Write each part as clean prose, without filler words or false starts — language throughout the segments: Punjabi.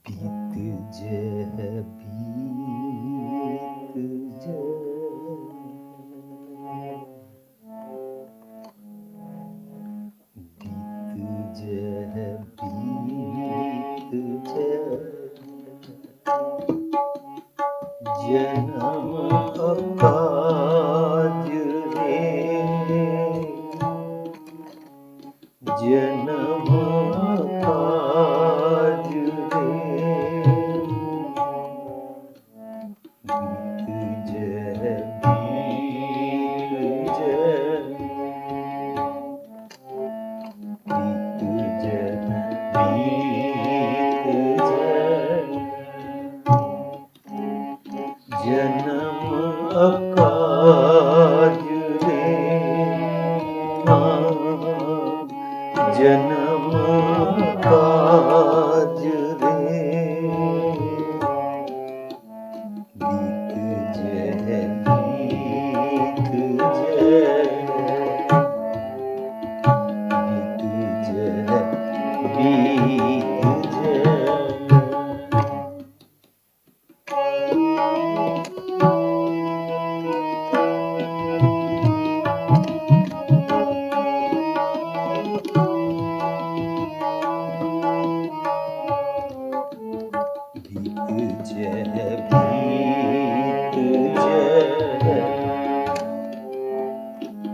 बीत जय बीत जय बीत जय बीत जय जन्म अकाज रे जन्म अकाज रे बीत जय बीत जय बीत जय बीत जय जन्म अकाज रे जन्म अकाज रे बीत जय बीत जय बीत जय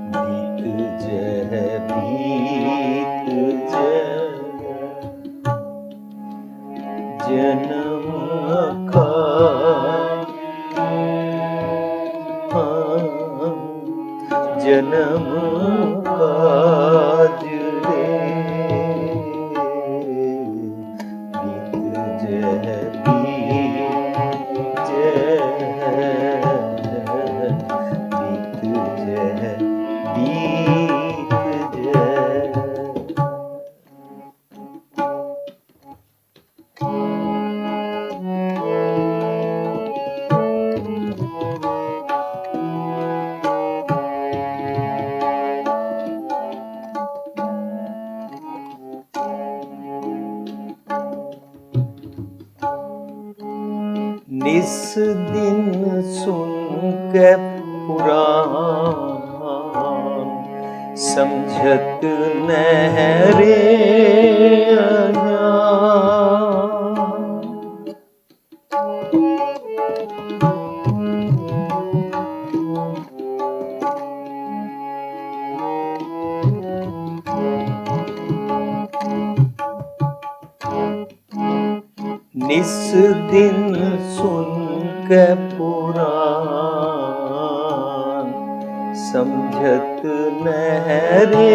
बीत जय बीत जय बीत जय जन्म अकाज जन्म अकाज रे बीत जय बीत जय बीत जय निस दिन सुन के पुराण समझत नहरे निस दिन सुन के पुराण समझत नहरे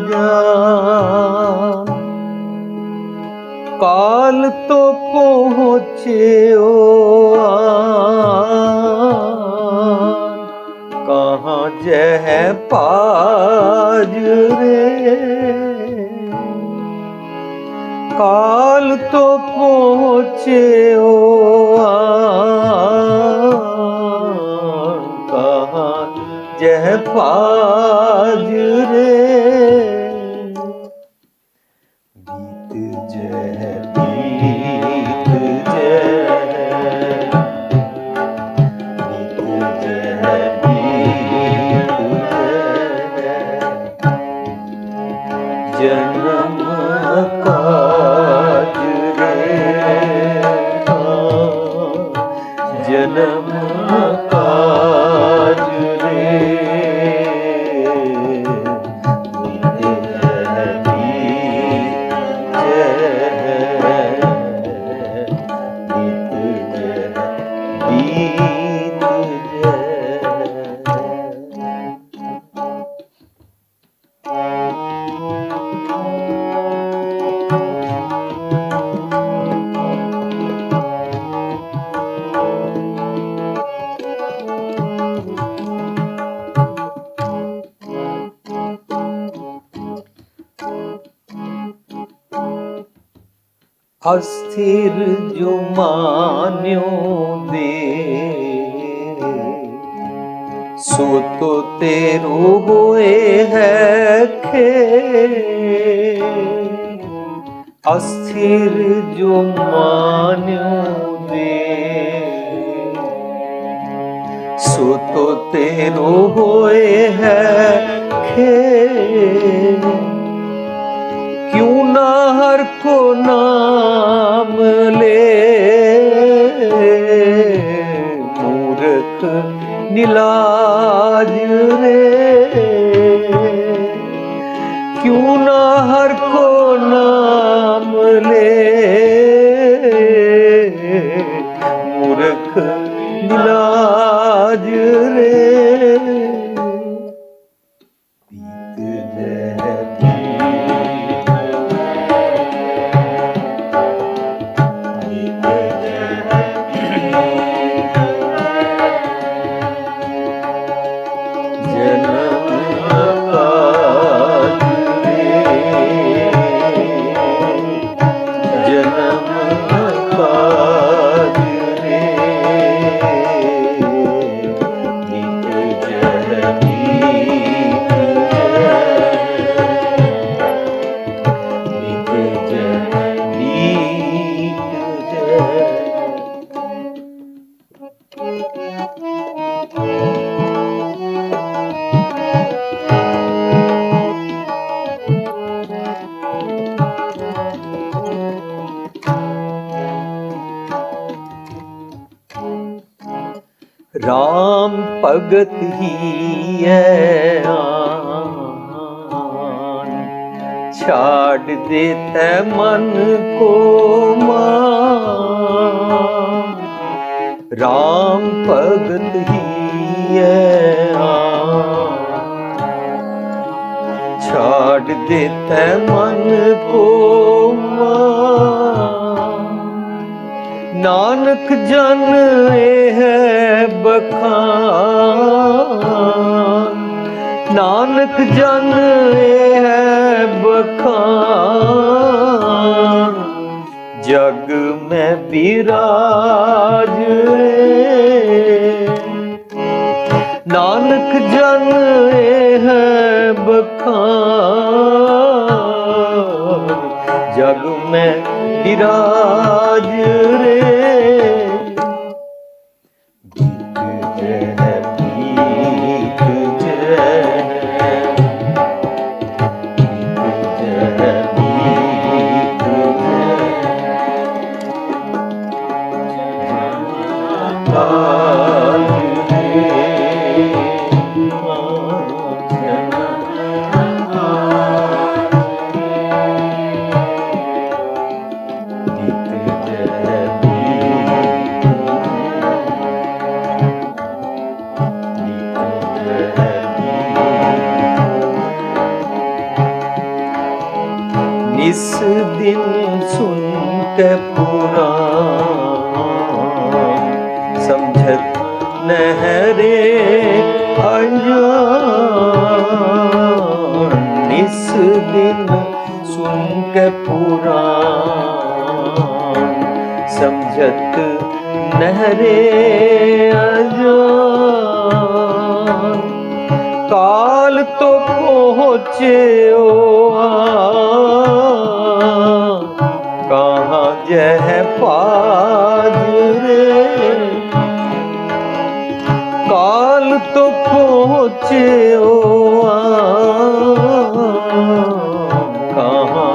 जान काल तो पहुँचे ओ कहाँ जह पाज रे काल तो पहुँचे ओ कहाँ जह पाज रे बीत जय बीत जय बीत जय बीत जय जन्म अकाज जन्म अकाज रे बीत जय बीत जय बीत जय अस्थिर जो मान्यो दे सो तो तेरो होए है खे अस्थिर जो मान्यो दे, सो तो तेरो होए है खेल। क्यों ना हर को नाम ले, मूर्ख निलाज रे। क्यों ना हर को नाम ले, मूर्ख निलाज रे। राम भगत ही आन, छाड़ देता मन को मान। राम भगत ही आन, छाड़ देता मन को मान। नानक जन है बखान, नानक जन है बखान। जग में विराज रे, नानक जन है बखान। जग में विराज रे। इस दिन सुन के पुराण, समझत नहरे अजान। इस दिन सुन के पुराण, समझत नहरे अजान। काल तो पहुँचे ओ कहाँ जह पाज रे। काल तो पहुँचे ओ कहाँ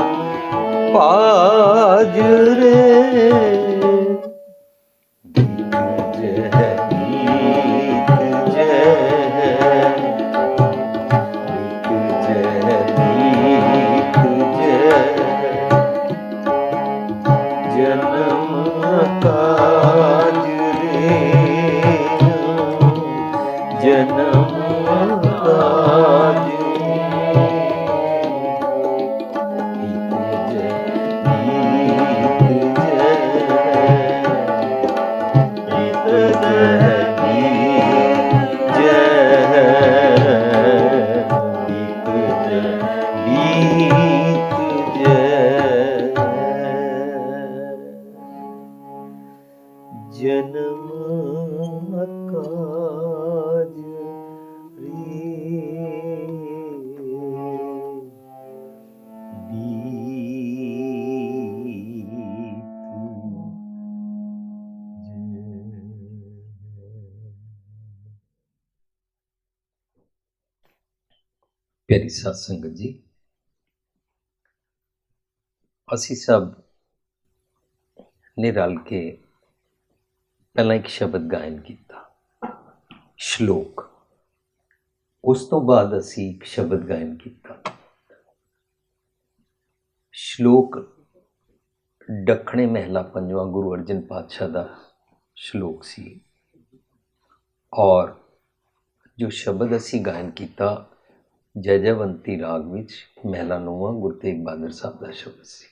पाज रे। जन्म काज रे, जन्म काज रे। प्यारी साध संगत जी, ਅਸੀਂ ਸਭ ਨੇ ਰਲ ਕੇ ਪਹਿਲਾਂ ਇੱਕ ਸ਼ਬਦ ਗਾਇਨ ਕੀਤਾ, ਸ਼ਲੋਕ। ਉਸ ਤੋਂ ਬਾਅਦ ਅਸੀਂ ਇੱਕ ਸ਼ਬਦ ਗਾਇਨ ਕੀਤਾ, ਸ਼ਲੋਕ ਦੱਖਣੇ ਮਹਿਲਾ ਪੰਜਵਾਂ ਗੁਰੂ ਅਰਜਨ ਪਾਤਸ਼ਾਹ ਦਾ ਸ਼ਲੋਕ ਸੀ। ਔਰ ਜੋ ਸ਼ਬਦ ਅਸੀਂ ਗਾਇਨ ਕੀਤਾ ਜੈ ਜੈਵੰਤੀ ਰਾਗ ਵਿੱਚ ਮਹਿਲਾ ਨੌਵਾਂ ਗੁਰੂ ਤੇਗ ਬਹਾਦਰ ਸਾਹਿਬ ਦਾ ਸ਼ਬਦ ਸੀ।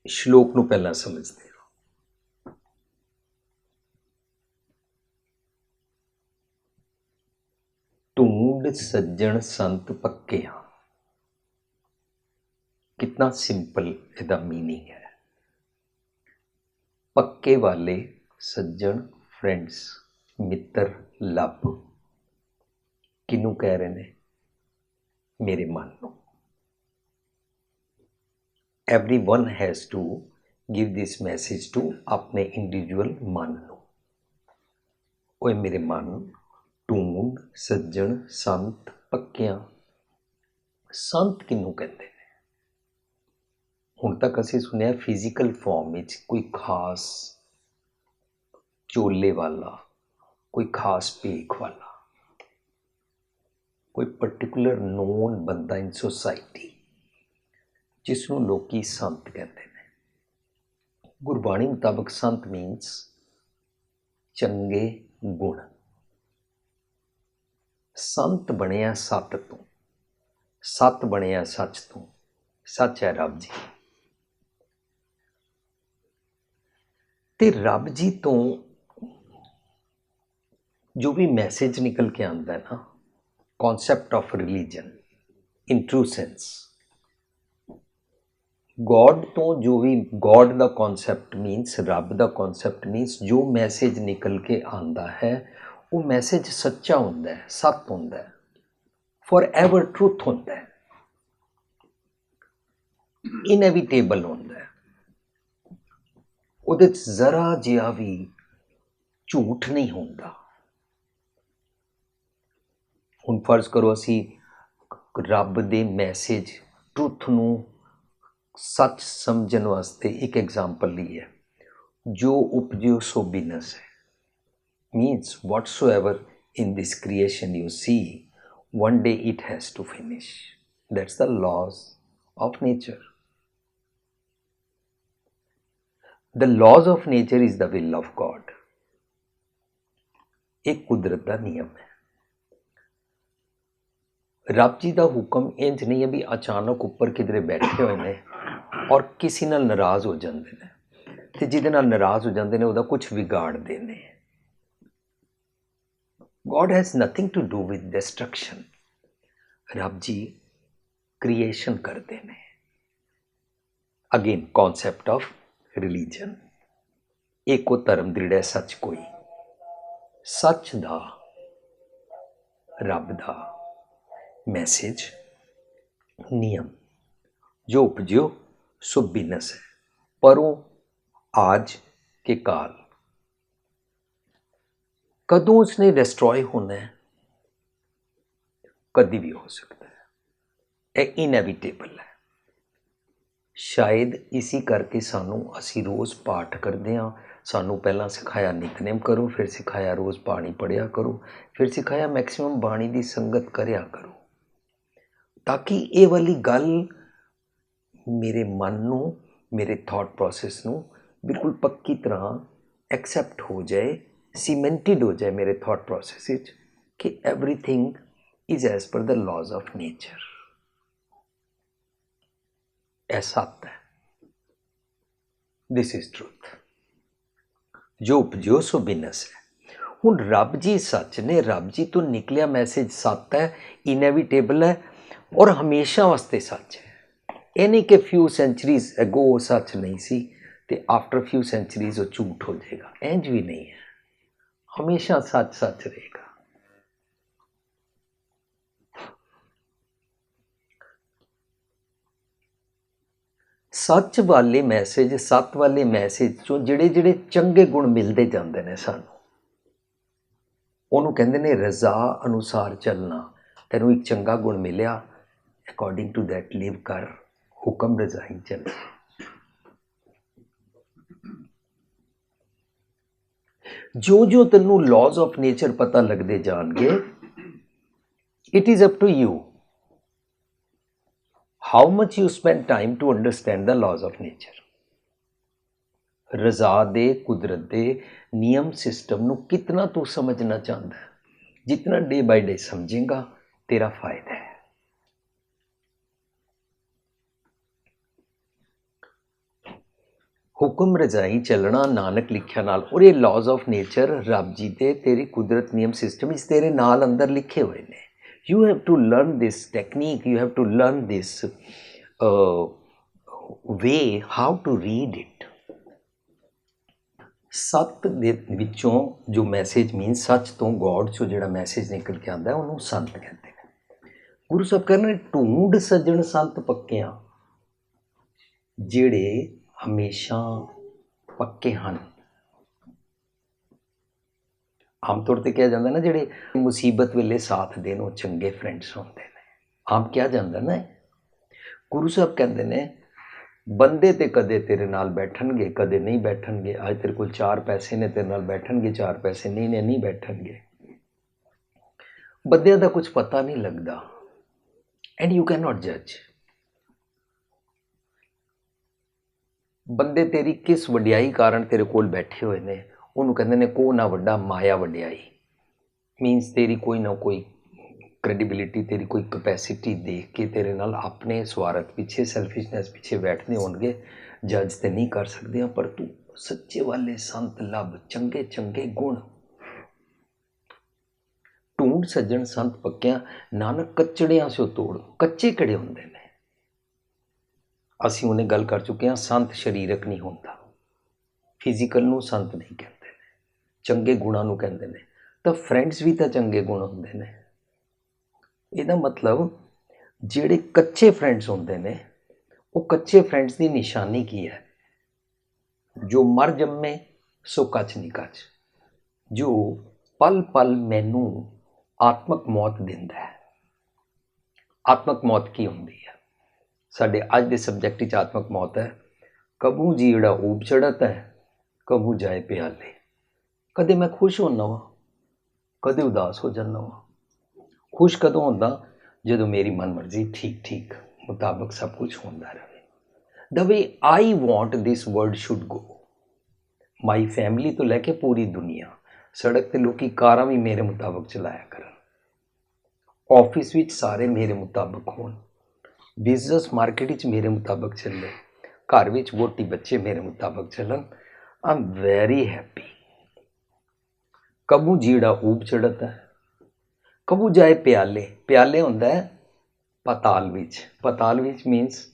ਸ਼ਲੋਕ ਨੂੰ ਪਹਿਲਾਂ ਸਮਝਦੇ ਰਹੋ। ਢੂੰਡ ਸੱਜਣ ਸੰਤ ਪੱਕਿਆਂ। कितना सिंपल ਇਹਦਾ मीनिंग है। पक्के वाले सज्जन फ्रेंड्स मित्र ਲੱਭ ਕਿਹਨੂੰ ਕਹਿ ਰਹੇ ਨੇ? ਮੇਰੇ ਮਨ ਨੂੰ। everyone has to give this message to ਆਪਣੇ ਇੰਡੀਵਿਜੂਅਲ ਮਨ ਨੂੰ। ਓਏ ਮੇਰੇ ਮਨ, ਢੂੰਡ ਸੱਜਣ ਸੰਤ ਪੱਕਿਆਂ। ਸੰਤ ਕਿਹਨੂੰ ਕਹਿੰਦੇ ਨੇ? ਹੁਣ ਤੱਕ ਅਸੀਂ ਸੁਣਿਆ ਫਿਜ਼ੀਕਲ ਫਾਰਮ ਵਿੱਚ ਕੋਈ ਖਾਸ ਚੋਲੇ ਵਾਲਾ, ਕੋਈ ਖਾਸ ਭੇਖ ਵਾਲਾ, ਕੋਈ ਪਰਟੀਕੂਲਰ ਨੋਨ ਬੰਦਾ ਇਨ ਸੋਸਾਇਟੀ ਜਿਸ ਨੂੰ ਲੋਕੀ ਸੰਤ ਕਹਿੰਦੇ ਨੇ। ਗੁਰਬਾਣੀ ਮੁਤਾਬਕ ਸੰਤ ਮੀਨਸ ਚੰਗੇ ਗੁਣ। ਸੰਤ ਬਣਿਆ ਸੱਤ ਤੋਂ, ਸੱਤ ਬਣਿਆ ਸੱਚ ਤੋਂ। ਸੱਚ ਹੈ ਰੱਬ ਜੀ, ਤੇ ਰੱਬ ਜੀ ਤੋਂ ਜੋ ਵੀ ਮੈਸੇਜ ਨਿਕਲ ਕੇ ਆਉਂਦਾ ਹੈ ਨਾ, concept of religion in true sense, God ਤੋਂ ਜੋ ਵੀ, ਗੋਡ ਦਾ ਕੌਨਸੈਪਟ ਮੀਨਸ, ਰੱਬ ਦਾ ਕੌਨਸੈਪਟ ਮੀਨਸ ਜੋ ਮੈਸੇਜ ਨਿਕਲ ਕੇ ਆਉਂਦਾ ਹੈ ਉਹ ਮੈਸੇਜ ਸੱਚਾ ਹੁੰਦਾ ਹੈ, ਸੱਤ ਹੁੰਦਾ ਹੈ, ਫॉर एवर ਟਰੂਥ ਹੁੰਦਾ ਹੈ, ਇਨਐਵਿਟੇਬਲ ਹੁੰਦਾ ਹੈ। ਉਹਦੇ 'ਚ ਜ਼ਰਾ ਜਿਹਾ ਵੀ ਝੂਠ ਨਹੀਂ ਹੁੰਦਾ। ਹੁਣ ਫਰਜ਼ ਕਰੋ ਅਸੀਂ ਰੱਬ ਦੇ ਮੈਸੇਜ, ਟਰੂਥ ਨੂੰ ਸੱਚ ਸਮਝਣ ਵਾਸਤੇ ਇੱਕ ਐਗਜ਼ਾਮਪਲ ਲਈ ਹੈ। ਜੋ ਉਪਜਿਓ ਸੋ ਬਿਨਸ ਹੈ, means whatsoever in this creation you see, one day it has to finish. That's the laws of nature. The laws of nature is the will of God. एक कुदरत का नियम है। रब जी का हुक्म इंज नहीं है भी अचानक उपर किधरे बैठे हुए ने और किसी नाल नाराज हो जाते हैं, ते जिहदे नाल नाराज हो जाते हैं उहदा कुछ विगाड़ते हैं। God has nothing to do with destruction. रब जी क्रिएशन करते हैं। Again concept of religion. एको धर्म दृढ़ सच कोई, सच दा रब दा मैसेज नियम जो उपजो सो बिनस है, परों आज के काल। कदों उसने डिस्ट्रॉय होना है? कभी भी हो सकता है, यह इनएविटेबल है। शायद इसी करके सानू असी रोज़ पाठ करते हाँ। सानू पहला सिखाया नितनेम करो, फिर सिखाया रोज़ बाणी पढ़िया करो, फिर सिखाया मैक्सिमम बाणी की संगत करया करो, ताकि ये वाली गल मेरे मन नू, मेरे थॉट प्रोसैस नू बिल्कुल पक्की तरह एक्सैप्ट हो जाए, सीमेंटेड हो जाए मेरे थॉट प्रोसैस कि everything is as per the laws of nature. ऐसा आता है, दिस इज ट्रूथ। जो उपजो सो बिनस है। हुण रब जी सच ने, रब जी तो निकलिया मैसेज सत्य है, इनएविटेबल है और हमेशा वास्ते सच है। ये नहीं कि फ्यू सेंचुरीज अगो सच नहीं सी ते आफ्टर फ्यू सेंचुरीज वो झूठ हो जाएगा, इंज भी नहीं है। हमेशा सच सच रहेगा। सच वाले मैसेज, सत वाले मैसेज चों ਜਿਹੜੇ ਜਿਹੜੇ ਚੰਗੇ ਗੁਣ ਮਿਲਦੇ ਜਾਂਦੇ ਨੇ ਸਾਨੂੰ, ਉਹਨੂੰ ਕਹਿੰਦੇ ਨੇ ਰਜ਼ਾ ਅਨੁਸਾਰ ਚੱਲਣਾ। ਤੈਨੂੰ ਇੱਕ ਚੰਗਾ ਗੁਣ ਮਿਲਿਆ, ਅਕੋਰਡਿੰਗ ਟੂ ਦੈਟ ਲਿਵ ਕਰ, ਹੁਕਮ ਰਜ਼ਾਈ ਚੱਲ। ਜੋ ਜੋ ਤੈਨੂੰ ਲਾਜ਼ ਆਫ ਨੇਚਰ ਪਤਾ ਲੱਗਦੇ ਜਾਣਗੇ, it is up to you how much you spend time to understand the laws of nature। रज़ा दे, कुदरत दे नियम सिस्टम ਨੂੰ कितना तू समझना चाहता है, जितना डे बाय डे समझेगा तेरा फायदा है। हुक्म रजाई चलना नानक लिखिया नाल, और ये लॉज ऑफ नेचर रब जी दे तेरी कुदरत नियम सिस्टम इस तेरे नाल अंदर लिखे हुए ने। You have to learn this technique, you have to learn this way how to read it। सत दे विचों जो मैसेज मीन सच तो गॉड चो जो मैसेज निकल के आता है उन्होंने संत कहते हैं। गुरु साहब कहते हैं ढूंढ सज्जन संत पक्कियां, जेड़े हमेशा पक्के हैं। आम तौर पर कहा जाता ना, जेड़े मुसीबत वेले साथ देन वो चंगे फ्रेंड्स होंदे ने। आम कहा जाता ना, गुरु साहब कहते ने बंदे ते कदे तेरे नाल बैठणगे, कदे नहीं बैठणगे। आज तेरे कोल 4 पैसे ने, तेरे नाल बैठणगे, 4 पैसे नहीं ने, नहीं बैठणगे। बंदियां दा कुछ पता नहीं लगता, एंड यू कैन नॉट जज। बंदे तेरी किस वड्याई कारण तेरे कोल बैठे हुए ने, ਉਹਨੂੰ ਕਹਿੰਦੇ ਨੇ ਕੋ ਨਾ ਵੱਡਾ ਮਾਇਆ ਵਡਿਆਈ। ਮੀਨਸ ਤੇਰੀ ਕੋਈ ਨਾ ਕੋਈ ਕ੍ਰੈਡੀਬਿਲਿਟੀ, ਤੇਰੀ ਕੋਈ ਕਪੈਸਿਟੀ ਦੇਖ ਕੇ ਤੇਰੇ ਨਾਲ ਆਪਣੇ ਸਵਾਰਥ ਪਿੱਛੇ, ਸੈਲਫਿਸ਼ਨੈਸ ਪਿੱਛੇ ਬੈਠਦੇ ਹੋਣਗੇ। ਜੱਜ ਤੇ ਨਹੀਂ ਕਰ ਸਕਦੇ ਹਾਂ, ਪਰ ਤੂੰ ਸੱਚੇ ਵਾਲੇ ਸੰਤ ਲੱਭ, ਚੰਗੇ ਚੰਗੇ ਗੁਣ ਢੂੰਡ ਸੱਜਣ ਸੰਤ ਪੱਕਿਆਂ, ਨਾਨਕ ਕੱਚੜਿਆਂ ਸਿਓ ਤੋੜ। ਕੱਚੇ ਕਿਹੜੇ ਹੁੰਦੇ ਨੇ? ਅਸੀਂ ਉਹਨੇ ਗੱਲ ਕਰ ਚੁੱਕੇ ਹਾਂ, ਸੰਤ ਸਰੀਰਕ ਨਹੀਂ ਹੁੰਦਾ, ਫਿਜ਼ੀਕਲ ਨੂੰ ਸੰਤ ਨਹੀਂ ਕਹਿੰਦੇ, ਚੰਗੇ ਗੁਣਾਂ ਨੂੰ ਕਹਿੰਦੇ ਨੇ। ਤਾਂ ਫਰੈਂਡਸ ਵੀ ਤਾਂ ਚੰਗੇ ਗੁਣ ਹੁੰਦੇ ਨੇ। ਇਹਦਾ ਮਤਲਬ ਜਿਹੜੇ ਕੱਚੇ ਫਰੈਂਡਸ ਹੁੰਦੇ ਨੇ, ਉਹ ਕੱਚੇ ਫਰੈਂਡਸ ਦੀ ਨਿਸ਼ਾਨੀ ਕੀ ਹੈ? ਜੋ ਮਰ ਜੰਮੇ ਸੋ ਕੱਚ ਨਹੀਂ ਕੱਚ, ਜੋ ਪਲ ਪਲ ਮੈਨੂੰ ਆਤਮਕ ਮੌਤ ਦਿੰਦਾ ਹੈ। ਆਤਮਕ ਮੌਤ ਕੀ ਹੁੰਦੀ ਹੈ? ਸਾਡੇ ਅੱਜ ਦੇ ਸਬਜੈਕਟ ਵਿੱਚ ਆਤਮਕ ਮੌਤ ਹੈ, ਕਬੂ ਜੀੜਾ ਊਬ ਚੜ੍ਹਤ ਹੈ, ਕਬੂ ਜਾਏ ਪਿਆਲੇ। ਕਦੇ ਮੈਂ ਖੁਸ਼ ਹੁੰਦਾ ਵਾਂ, ਕਦੇ ਉਦਾਸ ਹੋ ਜਾਂਦਾ ਵਾਂ। ਖੁਸ਼ ਕਦੋਂ ਹੁੰਦਾ? ਜਦੋਂ ਮੇਰੀ ਮਨ ਮਰਜ਼ੀ ਠੀਕ ਠੀਕ ਮੁਤਾਬਕ ਸਭ ਕੁਝ ਹੁੰਦਾ ਰਹੇ। The way I want this world should go. My family ਤੋਂ ਲੈ ਕੇ ਪੂਰੀ ਦੁਨੀਆ, ਸੜਕ 'ਤੇ ਲੋਕੀ ਕਾਰਾਂ ਵੀ ਮੇਰੇ ਮੁਤਾਬਕ ਚਲਾਇਆ ਕਰਨ, ਆਫਿਸ ਵਿੱਚ ਸਾਰੇ ਮੇਰੇ ਮੁਤਾਬਕ ਹੋਣ, ਬਿਜ਼ਨਸ ਮਾਰਕੀਟ ਵਿੱਚ ਮੇਰੇ ਮੁਤਾਬਕ ਚੱਲੇ, ਘਰ ਵਿੱਚ ਵੋਟੀ ਬੱਚੇ ਮੇਰੇ ਮੁਤਾਬਕ ਚੱਲਣ। I am very happy. ਕਬੂ ਜੀੜਾ ਊਬ ਚੜ੍ਹਤ ਹੈ, ਕਬੂ ਜਾਏ ਪਿਆਲੇ। ਪਿਆਲੇ ਹੁੰਦਾ ਹੈ ਪਤਾਲ ਵਿੱਚ। ਪਤਾਲ ਵਿੱਚ ਮੀਨਸ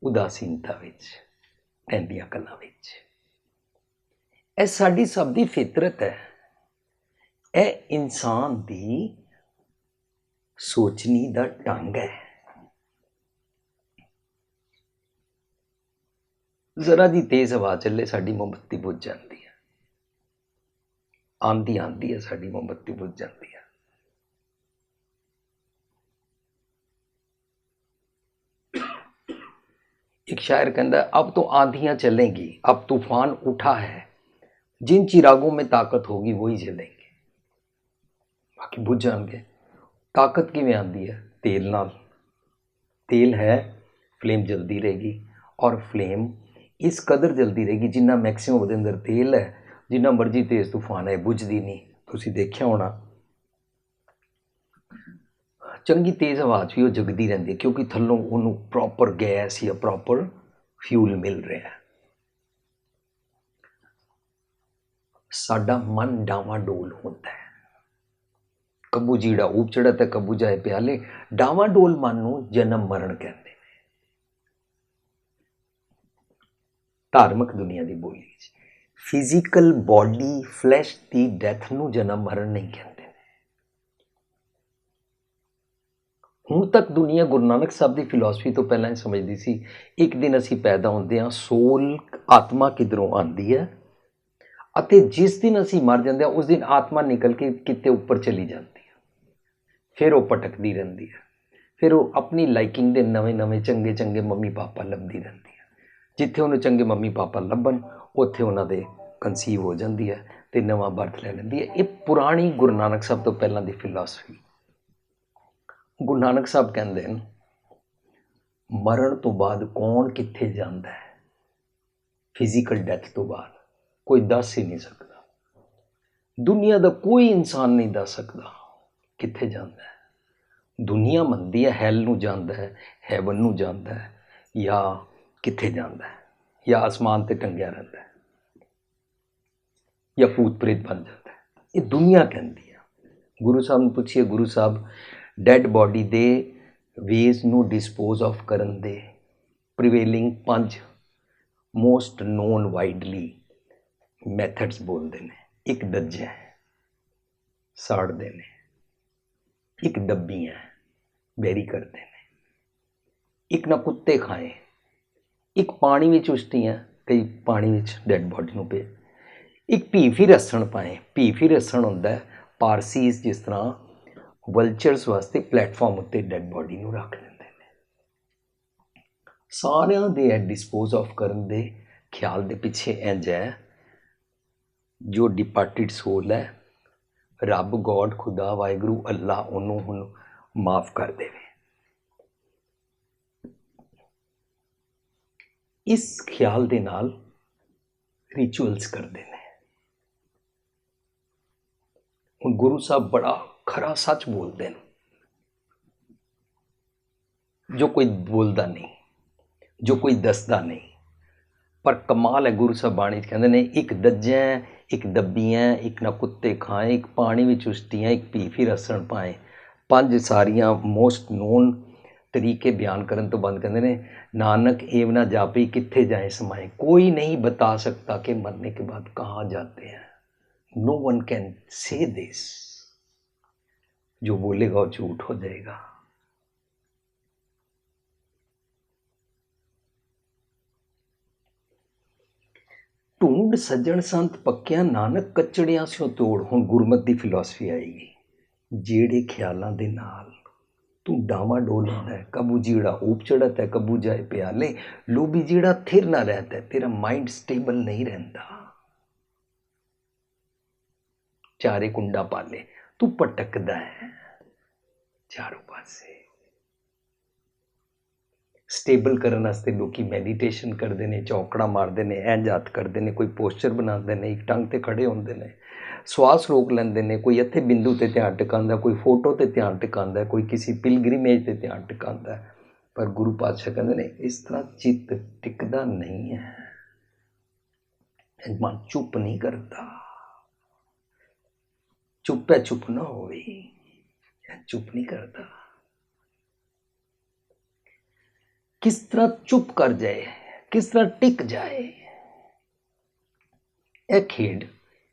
ਉਦਾਸੀਨਤਾ ਵਿੱਚ, ਟੈਂਦੀਆਂ ਕਲਾਂ ਵਿੱਚ। ਇਹ ਸਾਡੀ ਸਭ ਦੀ ਫਿਤਰਤ ਹੈ। ਇਹ ਇਨਸਾਨ ਦੀ ਸੋਚਣੀ ਦਾ ਢੰਗ ਹੈ। ਜ਼ਰਾ ਜੀ ਤੇਜ਼ ਹਵਾ ਚੱਲੇ, ਸਾਡੀ ਮੋਮਬੱਤੀ ਬੁੱਝ ਜਾਂਦੀ ਹੈ। ਆਂਦੀ ਆਂਦੀ ਹੈ, ਸਾਡੀ ਮੋਮਬੱਤੀ ਬੁੱਝ ਜਾਂਦੀ ਹੈ। एक शायर कहता है, अब तो आंधियां चलेंगी, अब तूफान उठा है, जिन चिरागों में ताकत होगी वही जलेंगे। बाकी बुझ जाएंगे। ताकत किवें आती है? तेल नाल। तेल है, फ्लेम जल्दी रहेगी, और फ्लेम इस कदर जल्दी रहेगी जिन्ना मैक्सिमम ਉਹਦੇ अंदर तेल है, जिन्ना मर्जी तेज़ तूफान है बुझदी नहीं। तुसीं देखिया होना, चंगी तेज़ हवा 'ਚ ਵੀ ਉਹ जगदी रहती है, क्योंकि थल्लों ਉਹਨੂੰ प्रॉपर गैस या प्रॉपर फ्यूल मिल रहा है। साडा मन डावाडोल होता है। कबू जीड़ा ऊप चढ़त है, कबू जाए प्याले। डावाडोल मन नूं जन्म मरण कहते हैं धार्मिक दुनिया की बोली। फिजिकल बॉडी फ्लैश की डैथ नूं जन्म मरण नहीं कहते। ਹੁਣ ਤੱਕ ਦੁਨੀਆ ਗੁਰੂ ਨਾਨਕ ਸਾਹਿਬ ਦੀ ਫਿਲਾਸਫੀ ਤੋਂ ਪਹਿਲਾਂ ਇਹ ਸਮਝਦੀ ਸੀ ਇੱਕ ਦਿਨ ਅਸੀਂ ਪੈਦਾ ਹੁੰਦੇ ਹਾਂ, ਸੋਲ ਆਤਮਾ ਕਿੱਧਰੋਂ ਆਉਂਦੀ ਹੈ ਅਤੇ ਜਿਸ ਦਿਨ ਅਸੀਂ ਮਰ ਜਾਂਦੇ ਹਾਂ ਉਸ ਦਿਨ ਆਤਮਾ ਨਿਕਲ ਕੇ ਕਿਤੇ ਉੱਪਰ ਚਲੀ ਜਾਂਦੀ ਹੈ, ਫਿਰ ਉਹ ਭਟਕਦੀ ਰਹਿੰਦੀ ਹੈ, ਫਿਰ ਉਹ ਆਪਣੀ ਲਾਈਕਿੰਗ ਦੇ ਨਵੇਂ ਚੰਗੇ ਚੰਗੇ ਮੰਮੀ ਪਾਪਾ ਲੱਭਦੀ ਰਹਿੰਦੀ ਹੈ। ਜਿੱਥੇ ਉਹਨੂੰ ਚੰਗੇ ਮੰਮੀ ਪਾਪਾ ਲੱਭਣ ਉੱਥੇ ਉਹਨਾਂ ਦੇ ਕਨਸੀਵ ਹੋ ਜਾਂਦੀ ਹੈ ਅਤੇ ਨਵਾਂ ਬਰਥ ਲੈ ਲੈਂਦੀ ਹੈ। ਇਹ ਪੁਰਾਣੀ ਗੁਰੂ ਨਾਨਕ ਸਾਹਿਬ ਤੋਂ ਪਹਿਲਾਂ ਦੀ ਫਿਲਾਸਫੀ। ਗੁਰੂ ਨਾਨਕ ਸਾਹਿਬ ਕਹਿੰਦੇ ਨੇ ਮਰਨ ਤੋਂ ਬਾਅਦ ਕੌਣ ਕਿੱਥੇ ਜਾਂਦਾ ਹੈ, ਫਿਜ਼ੀਕਲ ਡੈਥ ਤੋਂ ਬਾਅਦ ਕੋਈ ਦੱਸ ਹੀ ਨਹੀਂ ਸਕਦਾ। ਦੁਨੀਆ ਦਾ ਕੋਈ ਇਨਸਾਨ ਨਹੀਂ ਦੱਸ ਸਕਦਾ ਕਿੱਥੇ ਜਾਂਦਾ ਹੈ। ਦੁਨੀਆ ਮੰਨਦੀ ਹੈ ਹੈਲ ਨੂੰ ਜਾਂਦਾ ਹੈ, ਹੈਵਨ ਨੂੰ ਜਾਂਦਾ ਹੈ, ਜਾਂ ਕਿੱਥੇ ਜਾਂਦਾ ਹੈ, ਜਾਂ ਅਸਮਾਨ 'ਤੇ ਟੰਗਿਆ ਰਹਿੰਦਾ ਹੈ, ਜਾਂ ਭੂਤ ਪ੍ਰੇਤ ਬਣ ਜਾਂਦਾ ਹੈ। ਇਹ ਦੁਨੀਆ ਕਹਿੰਦੀ ਹੈ। ਗੁਰੂ ਸਾਹਿਬ ਨੂੰ ਪੁੱਛੀਏ, ਗੁਰੂ ਸਾਹਿਬ ਡੈਡ ਬਾਡੀ ਦੇ ਵੇਜ਼ ਨੂੰ ਡਿਸਪੋਜ਼ ਆਫ ਕਰਨ ਦੇ ਪ੍ਰੀਵੇਲਿੰਗ 5 ਮੋਸਟ ਨੋਨ ਵਾਈਡਲੀ ਮੈਥਡਸ ਬੋਲਦੇ ਨੇ। ਇੱਕ ਦੱਜਾ ਹੈ, ਸਾੜਦੇ ਨੇ, ਇੱਕ ਡੱਬੀਆਂ ਬੈਰੀ ਕਰਦੇ ਨੇ, ਇੱਕ ਨਾ ਕੁੱਤੇ ਖਾਏ, ਇੱਕ ਪਾਣੀ ਵਿੱਚ ਉਛਟੀਆਂ, ਕਈ ਪਾਣੀ ਵਿੱਚ ਡੈਡ ਬਾਡੀ ਨੂੰ ਪਏ, ਇੱਕ ਭੀਫੀ ਰਸਣ ਪਾਏ। ਭੀਫੀ ਰਸਣ ਹੁੰਦਾ ਪਾਰਸੀਜ਼ ਜਿਸ ਤਰ੍ਹਾਂ ਵਲਚਰਸ ਵਾਸਤੇ ਪਲੇਟਫਾਰਮ ਉੱਤੇ ਡੈਡ ਬਾਡੀ ਨੂੰ ਰੱਖ ਦਿੰਦੇ ਨੇ। ਸਾਰਿਆਂ ਦੇ ਡਿਸਪੋਜ਼ ਆਫ ਕਰਨ ਦੇ ਖਿਆਲ ਦੇ ਪਿੱਛੇ ਇੰਝ ਹੈ, ਜੋ ਡਿਪਾਰਟਿਡ ਸੋਲ ਹੈ, ਰੱਬ ਗੋਡ ਖੁਦਾ ਵਾਹਿਗੁਰੂ ਅੱਲਾ ਉਹਨੂੰ ਹੁਣ ਮਾਫ ਕਰ ਦੇਵੇ। ਇਸ ਖਿਆਲ ਦੇ ਨਾਲ ਰਿਚੁਅਲਸ ਕਰਦੇ ਨੇ। ਹੁਣ ਗੁਰੂ ਸਾਹਿਬ ਬੜਾ ਖਰਾ ਸੱਚ ਬੋਲਦੇ ਨੇ, ਜੋ ਕੋਈ ਬੋਲਦਾ ਨਹੀਂ, ਜੋ ਕੋਈ ਦੱਸਦਾ ਨਹੀਂ। ਪਰ ਕਮਾਲ ਹੈ, ਗੁਰੂ ਸਾਹਿਬ ਬਾਣੀ 'ਚ ਕਹਿੰਦੇ ਨੇ ਇੱਕ ਦੱਜੈ, ਇੱਕ ਦੱਬੀਆਂ, ਇੱਕ ਨਾ ਕੁੱਤੇ ਖਾਏ, ਇੱਕ ਪਾਣੀ ਵਿੱਚ ਉਛਟੀਆਂ, ਇੱਕ ਭੀਫੀ ਰਸਣ ਪਾਏ। 5 ਸਾਰੀਆਂ ਮੋਸਟ ਨੋਨ ਤਰੀਕੇ ਬਿਆਨ ਕਰਨ ਤੋਂ ਬਾਅਦ ਕਹਿੰਦੇ ਨੇ ਨਾਨਕ ਏਵ ਨਾ ਜਾਪੀ ਕਿੱਥੇ ਜਾਏ ਸਮਾਏ। कोई नहीं बता सकता कि मरने के बाद कहाँ जाते हैं। No one can say this. जो बोलेगा वो झूठ हो जाएगा। ढूंढ सज्जन संत पक्या नानक कचड़ियां स्यों तोड़। हुण गुरमत दी फिलॉसफी आएगी। जेड़े ख्यालां दे नाल तू डावा डोल होता है, कबू जीड़ा ऊप चढ़ता है, कबू जाए प्याले, लोभी जीड़ा थिर ना रहता है। तेरा माइंड स्टेबल नहीं रहता, चारे कुंडा पाले, तू भटकदा है चारों पासे। स्टेबल करने वास्ते लोग मैडिटेशन करते हैं, चौकड़ा मारते हैं, इंज हत्थ करते हैं, कोई पोस्चर बनाते हैं, एक टंग ते खड़े होंदे ने, श्वास रोक लेंदे ने, कोई इत्थे बिंदु ते ध्यान टिकांदा, कोई फोटो ते ध्यान टिकांदा, कोई किसी पिलग्रिमेज ते ध्यान टिकांदा। पर गुरु पातशाह कहते हैं इस तरह चित्त टिकदा नहीं है, मन चुप नहीं करता। चुप है, चुप ना होवे, चुप नहीं करता। किस तरह चुप कर जाए, किस तरह टिक जाए, यह खेड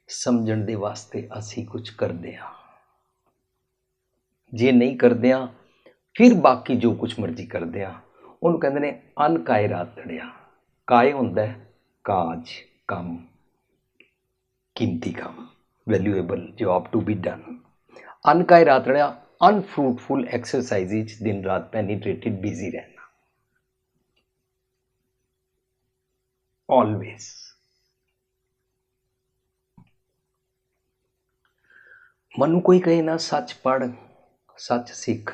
समझण दे वास्ते असी कुछ करते हाँ। जे नहीं करते हाँ फिर बाकी जो कुछ मर्जी करते हाँ। उन्होंने कहते ने अनकाय रातड़िया। काय होंदा है काज, काम, कीमती काम, valuable job to be done. अनकाय रातड़िया अनफ्रूटफुल एक्सरसाइज दिन रात पेनिट्रेटेड बिजी रहना। ऑलवेज मनु कोई कहे ना सच पढ़, सच सीख,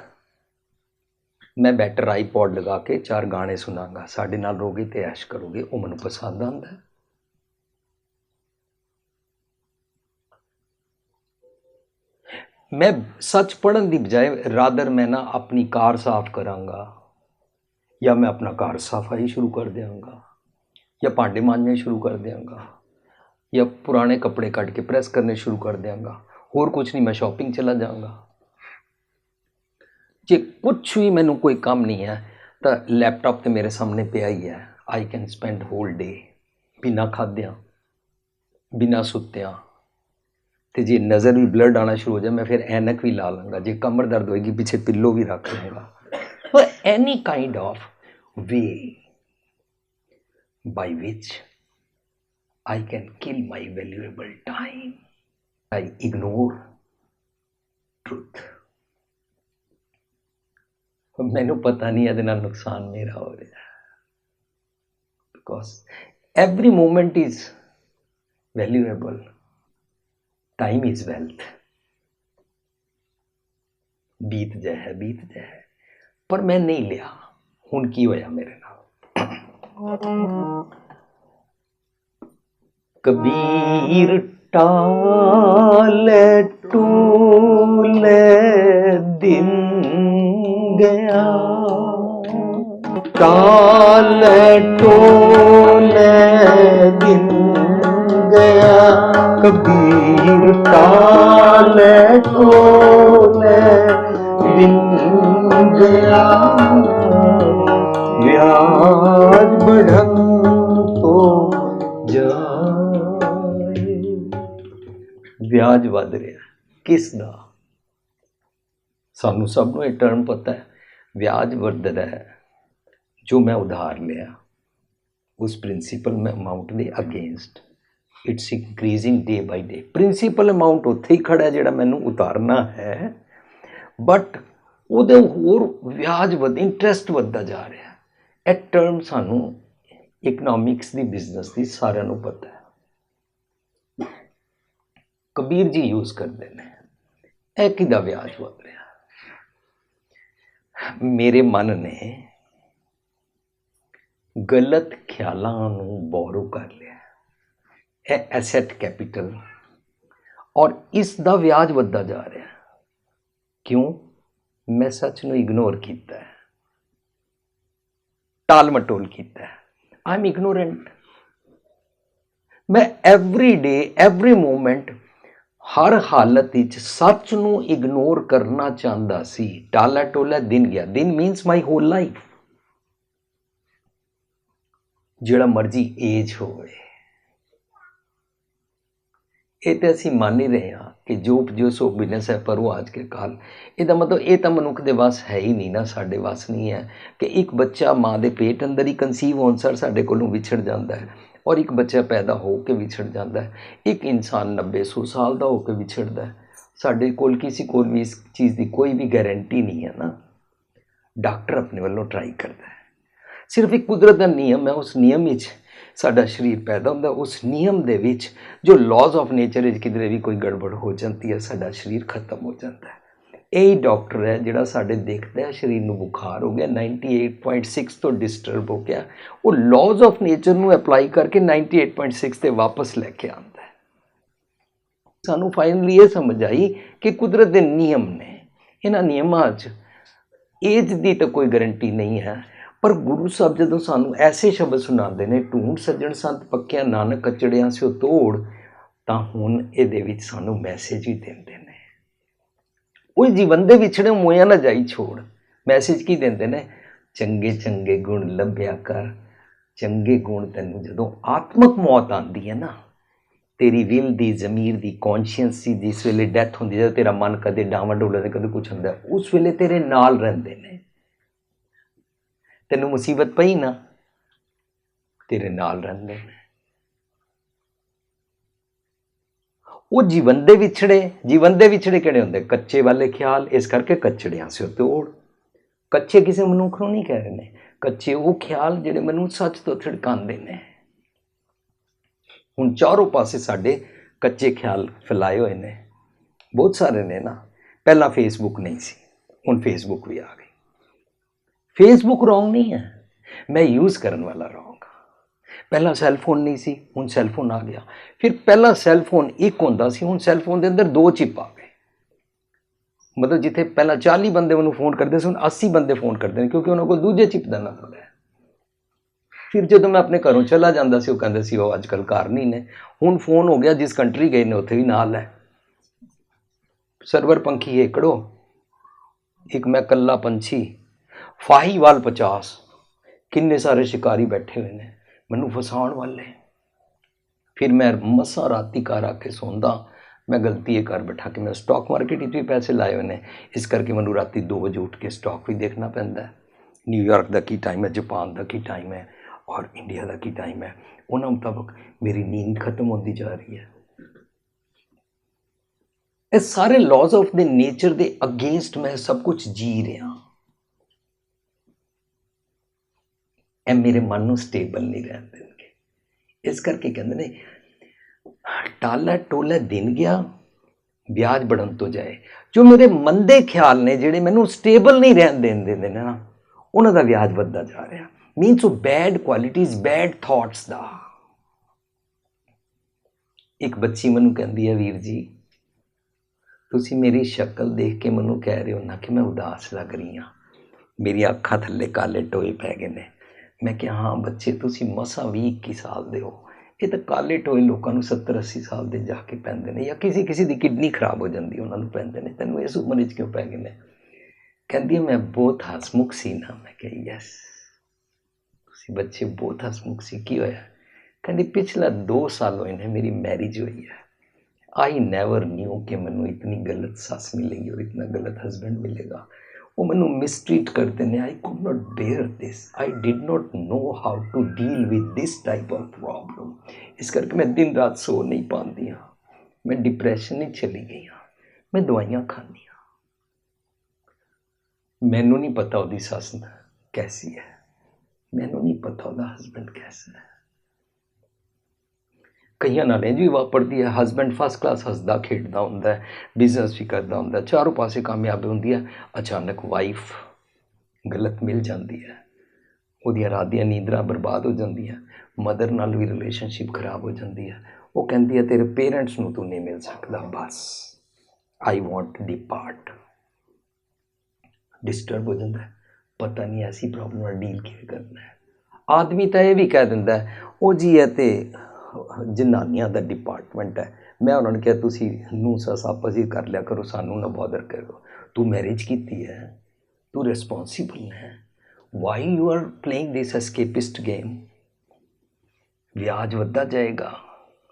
मैं बैटर आईपॉड लगा के 4 गाने सुनांगा, साढ़े नाल रहोगे तो ऐश करोगे, वो मनु पसंद आता है। मैं सच पढ़न की बजाय रादर मैं ना अपनी कार साफ करांगा, या मैं अपना कार सफाई शुरू कर देंगा, या भांडे मांजने शुरू कर देंगा, या पुराने कपड़े कट के प्रेस करने शुरू कर देंगा, और कुछ नहीं, मैं शॉपिंग चला जाऊंगा। जे कुछ भी मैनू कोई काम नहीं है तो लैपटॉप तो मेरे सामने पिया ही है। I can spend whole day बिना खाद्या, बिना सुत्या, तो जे नज़र भी ब्लड आना शुरू हो जाए मैं फिर ऐनक भी ला लूँगा, जे कमर दर्द होएगी पीछे पिल्लो भी रख लूँगा। Any kind of way by which I can kill my valuable time, I ignore truth. मैनू पता नहीं ये नुकसान मेरा हो रहा, because every moment is valuable, time is wealth. बीत जाए बीत जाए, पर मैं नहीं लिया। हुण की होया मेरे नाल, कबीर टाले टूले दिन गया, टाले टोले दिन गया, कबीर टाले टोले दिन गया, व्याज बढ़न तो जाए। व्याज वध रहा किस दा? सानू सब नूं ये टर्म पता है। व्याज वध रहा है जो मैं उधार लिया उस प्रिंसीपल में अमाउंट के against, it's increasing day by day. Principal amount उत्थे ही खड़ा है जिहड़ा मैनू उतारना है, बट ਉਹਦੇ ਹੋਰ ਵਿਆਜ ਵਧ ਇੰਟਰਸਟ ਵੱਧਦਾ ਜਾ ਰਿਹਾ। ਇਹ ਟਰਮ ਸਾਨੂੰ ਇਕਨੋਮਿਕਸ ਦੀ ਬਿਜ਼ਨਸ ਦੀ ਸਾਰਿਆਂ ਨੂੰ ਪਤਾ ਹੈ, ਕਬੀਰ ਜੀ ਯੂਜ਼ ਕਰਦੇ ਨੇ। ਇਹ ਕਿਹਦਾ ਵਿਆਜ ਵੱਧ ਰਿਹਾ? ਮੇਰੇ ਮਨ ਨੇ ਗਲਤ ਖਿਆਲਾਂ ਨੂੰ ਬੋਰੋ ਕਰ ਲਿਆ, ਇਹ ਐਸੈਟ ਕੈਪੀਟਲ, ਔਰ ਇਸ ਦਾ ਵਿਆਜ ਵੱਧਦਾ ਜਾ ਰਿਹਾ। ਕਿਉਂ? मैं सच नूं इग्नोर किया, टाल मटोल किया। I am ignorant. मैं एवरी डे एवरी मोमेंट हर हालत विच सच नूं इग्नोर करना चाहता सी। टाला टोला दिन गया, दिन मीनस माई होल लाइफ, जिहड़ा मर्जी एज होवे। ये तो असी मान ही रहे हाँ कि जो सो बिजनेस है, पर वो आज के काल, ਇਹਦਾ मतलब ये तो मनुख के वास है ही नहीं ना, साढ़े वास नहीं है कि एक बच्चा माँ के पेट अंदर ही कंसीव होने सर साढ़े कोलों विछड़ जाता है, और एक बच्चा पैदा हो के विछड़ जाता है। एक इंसान 90-100 साल का होकर विछड़ता है। साढ़े कोल किसी को भी इस चीज़ की कोई भी गारंटी नहीं है ना। डॉक्टर अपने वालों ट्राई करता है, सिर्फ एक कुदरत का नियम है, उस नियम में साडा शरीर पैदा होता, उस नियम दे विच जो लॉज ऑफ नेचर किधरे भी कोई गड़बड़ हो जाती है, साडा शरीर खत्म हो जाता है। यही डॉक्टर है जिहड़ा साडे देखता है शरीर में बुखार हो गया 98.6 तो डिस्टर्ब हो गया, वो लॉज ऑफ नेचर नूं अप्लाई करके 98.6 ते वापस लैके आता है। सानू फाइनली ये समझ आई कि कुदरत के नियम ने, इन्हां नियमां च एज की तो कोई गारंटी नहीं है, पर गुरु साहब जदों सानू ऐसे शब्द सुनाते हैं, ढूंढ सज्जण संत पक्किया नानक कचड़ियां से तोड़, तां हुण इहदे विच सानू मैसेज भी देंदे ने। वो जीवन दे विछड़े मोया ना जाई छोड़, मैसेज की देंदे ने? चंगे चंगे गुण लभ्या कर, चंगे गुण तैनूं जदों आत्मक मौत आती है ना, तेरी will the Zameer the conscious दी जिस वेले डैथ होंदी है, तेरा मन कदे डावा डोला ते कदे कुछ हुंदा, उस वेले तेरे नाल रहिंदे ने। तेनू मुसीबत पई ना, तेरे नाल रहिंदे ने। वो जीवन दे विछड़े किहड़े हुंदे? कच्चे वाले ख्याल, इस करके कचड़ियां से तोड़। कच्चे किसी मनुख नूं नहीं कह रहे ने, कच्चे वो ख्याल जिहड़े मैनूं सच तो छिड़कांदे ने। हुण चारों पासे साडे कच्चे ख्याल फैलाए हुए ने, बहुत सारे ने ना। पहला फेसबुक नहीं सी, हुण फेसबुक भी आ गई। फेसबुक रॉन्ग नहीं है, मैं यूज़ करने वाला रॉन्ग। पहला सैलफोन नहीं सी, हुण सैलफोन आ गया। फिर पहला सैलफोन एक होंदा सी, हुण सैलफोन के अंदर 2 चिप आ गए। मतलब जिथे पहला 40 बंदे उन्होंने फोन करते थे, हुण 80 बंदे फोन करते हैं, क्योंकि उन्होंने को दूजे चिप का नंबर है। फिर जो मैं अपने घरों चला जाता सी, वो कहते सी वो अजकल घर नहीं ने। हुण फोन हो गया, जिस कंट्री गए ने उत्थे भी नाल है। सर्वर पंखी एकड़ो, एक मैं कल्ला पंछी, फाहीवाल 50, किन्ने सारे शिकारी बैठे हुए ने मैनू फसाउण वाले। फिर मैं मसा राती घर आके सौंदा मैं गलती ये कर बैठा कि मैं स्टॉक मार्केट भी पैसे लाए हुए ने, इस करके मैं राती 2 वजे उठ के स्टॉक भी देखना पैंदा है। न्यूयॉर्क का की टाइम है, जापान का की टाइम है और इंडिया का की टाइम है, उन्होंने मुताबिक मेरी नींद खत्म होती जा रही है। ये सारे लॉज ऑफ द नेचर के अगेंस्ट मैं सब कुछ जी रहा, ਇਹ मेरे मन ਨੂੰ स्टेबल नहीं रहन देंगे। इस करके कहते ने टाला टोला दिन गया ब्याज बढ़न तो जाए। जो मेरे मंदे ख्याल ने जिहड़े मैनू स्टेबल नहीं रहन देंदे ने ना, उन्हां दा ब्याज वधदा जा रहा। मीनस of bad qualities, bad thoughts दा। एक बच्ची मैनू कहती है, वीर जी तुसी मेरी शक्ल देख के मैनू कह रहे हो ना कि मैं उदास लग रही हाँ, मेरी अखां थल्ले काले टोए पै गए ने। मैं क्या हाँ बच्चे तुसी मसा 20-21 साल दे हो, ये तो काले टोए लोगों को 70-80 साल दे जाके पैंदे ने, या किसी किसी की किडनी खराब हो जाती उन्होंने पैंदे ने, तैनूं इस उम्र च क्यों पै गए ने। कहती है मैं बहुत हसमुख सी ना। मैं कही यस तुसी बच्चे बहुत हसमुख सी, की होया? कहती पिछला 2 साल हुए ने मेरी मैरिज हुई है, आई नैवर न्यू कि मैनू इतनी गलत सस मिलेगी और इतना गलत हसबैंड मिलेगा। वो मैनू मिसट्रीट करते हैं। I could not bear this, I did not know how to deal with this type of problem. इस करके मैं दिन रात सो नहीं पाती हाँ, मैं डिप्रैशन ही चली गई हाँ, मैं दवाइयाँ खानी हाँ। मैनू नहीं पता उसकी सस कैसी है, मैनू नहीं पता उसका हसबैंड कैसा है। कई नाल इंज भी वापरती है, हसबैंड फस्ट क्लास हसदा खेडदा हुंदा है, बिजनेस भी करता हुंदा, चारों पासे कामयाबी होंदी है, अचानक वाइफ गलत मिल जाती है, उहदियां रात दियां नींदरां बर्बाद हो जांदियां, मदर नाल भी रिलेशनशिप खराब हो जाती है। वो कहती है तेरे पेरेंट्स नूं तू नहीं मिल सकता, बस आई वॉन्ट डिपार्ट। डिस्टर्ब हो जाता है, पता नहीं ऐसी प्रॉब्लम नाल डील किवें करना है। आदमी तो यह भी कह दिंदा है वो जी है तो जनानियां दा डिपार्टमेंट है। मैं उन्होंने कहा तुसी नूं सस आपस ही कर लिया करो, सानू ना बॉदर करो। तू मैरिज की है, तू रिस्पॉन्सिबल है, why you are playing this escapist game. ब्याज वधदा जाएगा,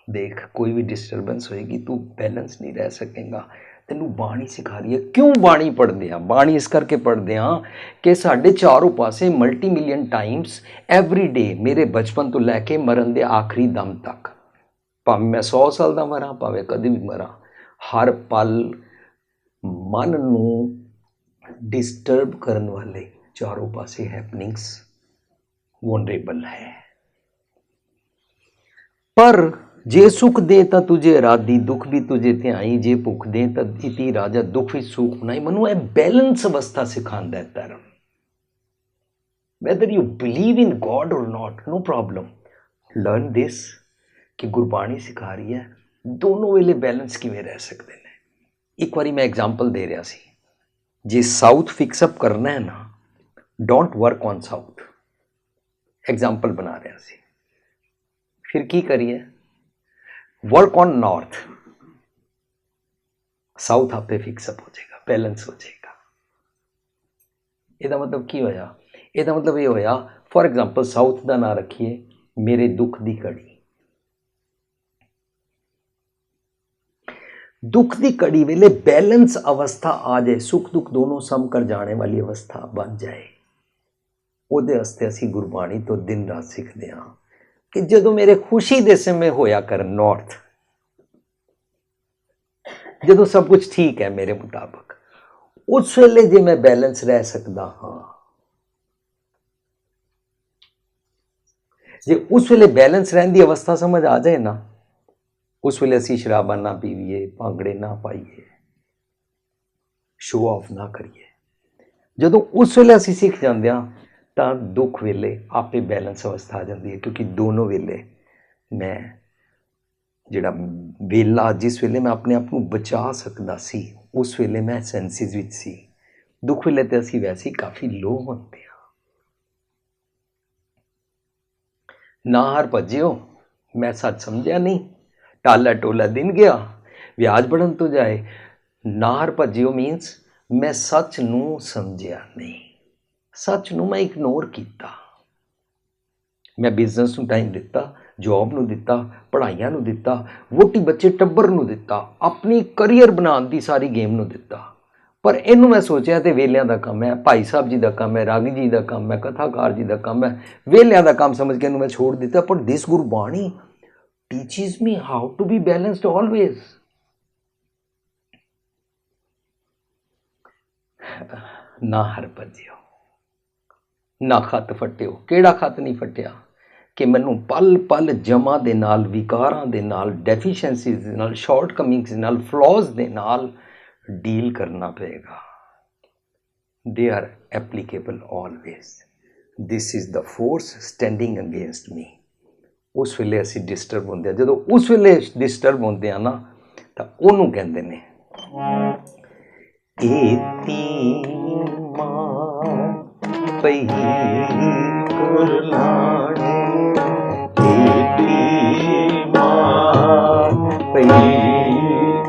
देख कोई भी डिस्टर्बेंस होएगी तू बैलेंस नहीं रह सकेगा। तेनू बाणी सिखा रही है। क्यों बाणी पढ़ते हैं? बाणी इस करके पढ़ते हैं कि साढ़े चारों पासे multi million times every day मेरे बचपन तो लैके मरण के आखिरी दम तक, भावें मैं 100 साल का मरा, भावें कभी भी मरा, हर पल मन नूं डिस्टर्ब करने वाले चारों पासे हैपनिंग्स वनरेबल है। पर जे सुख दे तो तुझे राधी, दुख भी तुझे ध्याई, जे भुख दे तो इति राजा, दुख भी सुख नहीं। मनु यह बैलेंस अवस्था सिखाता है धर्म। Whether you believe in God और not, no problem, learn this कि गुरबाणी सिखा रही है दोनों वेले बैलेंस किवें रह सकते हैं। एक बारी मैं एग्जाम्पल दे रहा सी, जे साउथ फिक्सअप करना है ना, don't work on south, example बना रहा सी। फिर की करिए, वर्क ऑन नॉर्थ, साउथ आपे फिक्सअप हो जाएगा, बैलेंस हो जाएगा। ਇਹਦਾ मतलब की होया? ਇਹਦਾ मतलब ये होया, फॉर एग्जाम्पल साउथ का ना रखिए मेरे दुख की घड़ी। दुख की घड़ी वेले बैलेंस अवस्था आ जाए, सुख दुख दोनों सम कर जाने वाली अवस्था बन जाए, ਉਹਦੇ वास्ते असी गुरबाणी तो दिन रात सीखते हाँ कि जो मेरे खुशी दे समय होया कर नॉर्थ, जो सब कुछ ठीक है मेरे मुताबिक, उस वेले जे मैं बैलेंस रह सकता हाँ, जे उस वेले बैलेंस रहने की अवस्था समझ आ जाए ना, उस वेले असी शराबा ना पीवीए, भांगड़े ना पाइए, शो ऑफ ना करिए। जो उस वेले असी सीख जाते हाँ तो दुख वेले आपे बैलेंस अवस्था आ जाती है, क्योंकि दोनों वेले मैं जिहड़ा वेला जिस वेले मैं अपने आप को बचा सकता सी, उस वेले मैं सेंसिस विच सी। दुख वेले तो असी वैसे ही काफ़ी लो होते हैं। ना हार भजियो, मैं सच समझिया नहीं, टाला टोला दिन गया ब्याज बढ़न तो जाए। ना हार भजियो मीनस मैं सच नूं समझिया नहीं, सच नूं मैं इग्नोर किया। मैं बिजनेस नूं टाइम दिता, ਜੋਬ ਨੂੰ ਦਿੱਤਾ, ਪੜ੍ਹਾਈਆਂ ਨੂੰ ਦਿੱਤਾ, ਵੋਟੀ ਬੱਚੇ ਟੱਬਰ ਨੂੰ ਦਿੱਤਾ, ਆਪਣੀ ਕਰੀਅਰ ਬਣਾਉਣ ਦੀ ਸਾਰੀ ਗੇਮ ਨੂੰ ਦਿੱਤਾ। ਪਰ ਇਹਨੂੰ ਮੈਂ ਸੋਚਿਆ ਤੇ ਵੇਲਿਆਂ ਦਾ ਕੰਮ ਹੈ, ਭਾਈ ਸਾਹਿਬ ਜੀ ਦਾ ਕੰਮ ਹੈ, ਰਾਗੀ ਜੀ ਦਾ ਕੰਮ ਹੈ, ਕਥਾਕਾਰ ਜੀ ਦਾ ਕੰਮ ਹੈ, ਵੇਲਿਆਂ ਦਾ ਕੰਮ ਸਮਝ ਕੇ ਇਹਨੂੰ ਮੈਂ ਛੋੜ ਦਿੱਤਾ। ਪਰ ਦਿਸ Gurbani teaches me how to be balanced always। ਨਾ ਹਰ ਭੱਜਿਓ, ਨਾ ਖੱਤ ਫੱਟਿਓ। ਕਿਹੜਾ ਖੱਤ ਨਹੀਂ ਫੱਟਿਆ ਕਿ ਮੈਨੂੰ ਪਲ ਪਲ ਜਮਾ ਦੇ ਨਾਲ, ਵਿਕਾਰਾਂ ਦੇ ਨਾਲ, ਡੈਫੀਸ਼ੀਐਂਸੀਜ਼ ਦੇ ਨਾਲ, ਸ਼ਾਰਟਕਮਿੰਗਸ ਦੇ ਨਾਲ, ਫਲॉज ਦੇ ਨਾਲ ਡੀਲ ਕਰਨਾ ਪਏਗਾ। They are applicable always. This is the force standing against me. ਉਸ ਵੇਲੇ ਅਸੀਂ ਡਿਸਟਰਬ ਹੁੰਦੇ ਹਾਂ। ਜਦੋਂ ਉਸ ਵੇਲੇ ਡਿਸਟਰਬ ਹੁੰਦੇ ਹਾਂ ਨਾ, ਤਾਂ ਉਹਨੂੰ ਕਹਿੰਦੇ ਨੇ ਪਈ ਕੁਰਲਾਣੀ, ਪਈ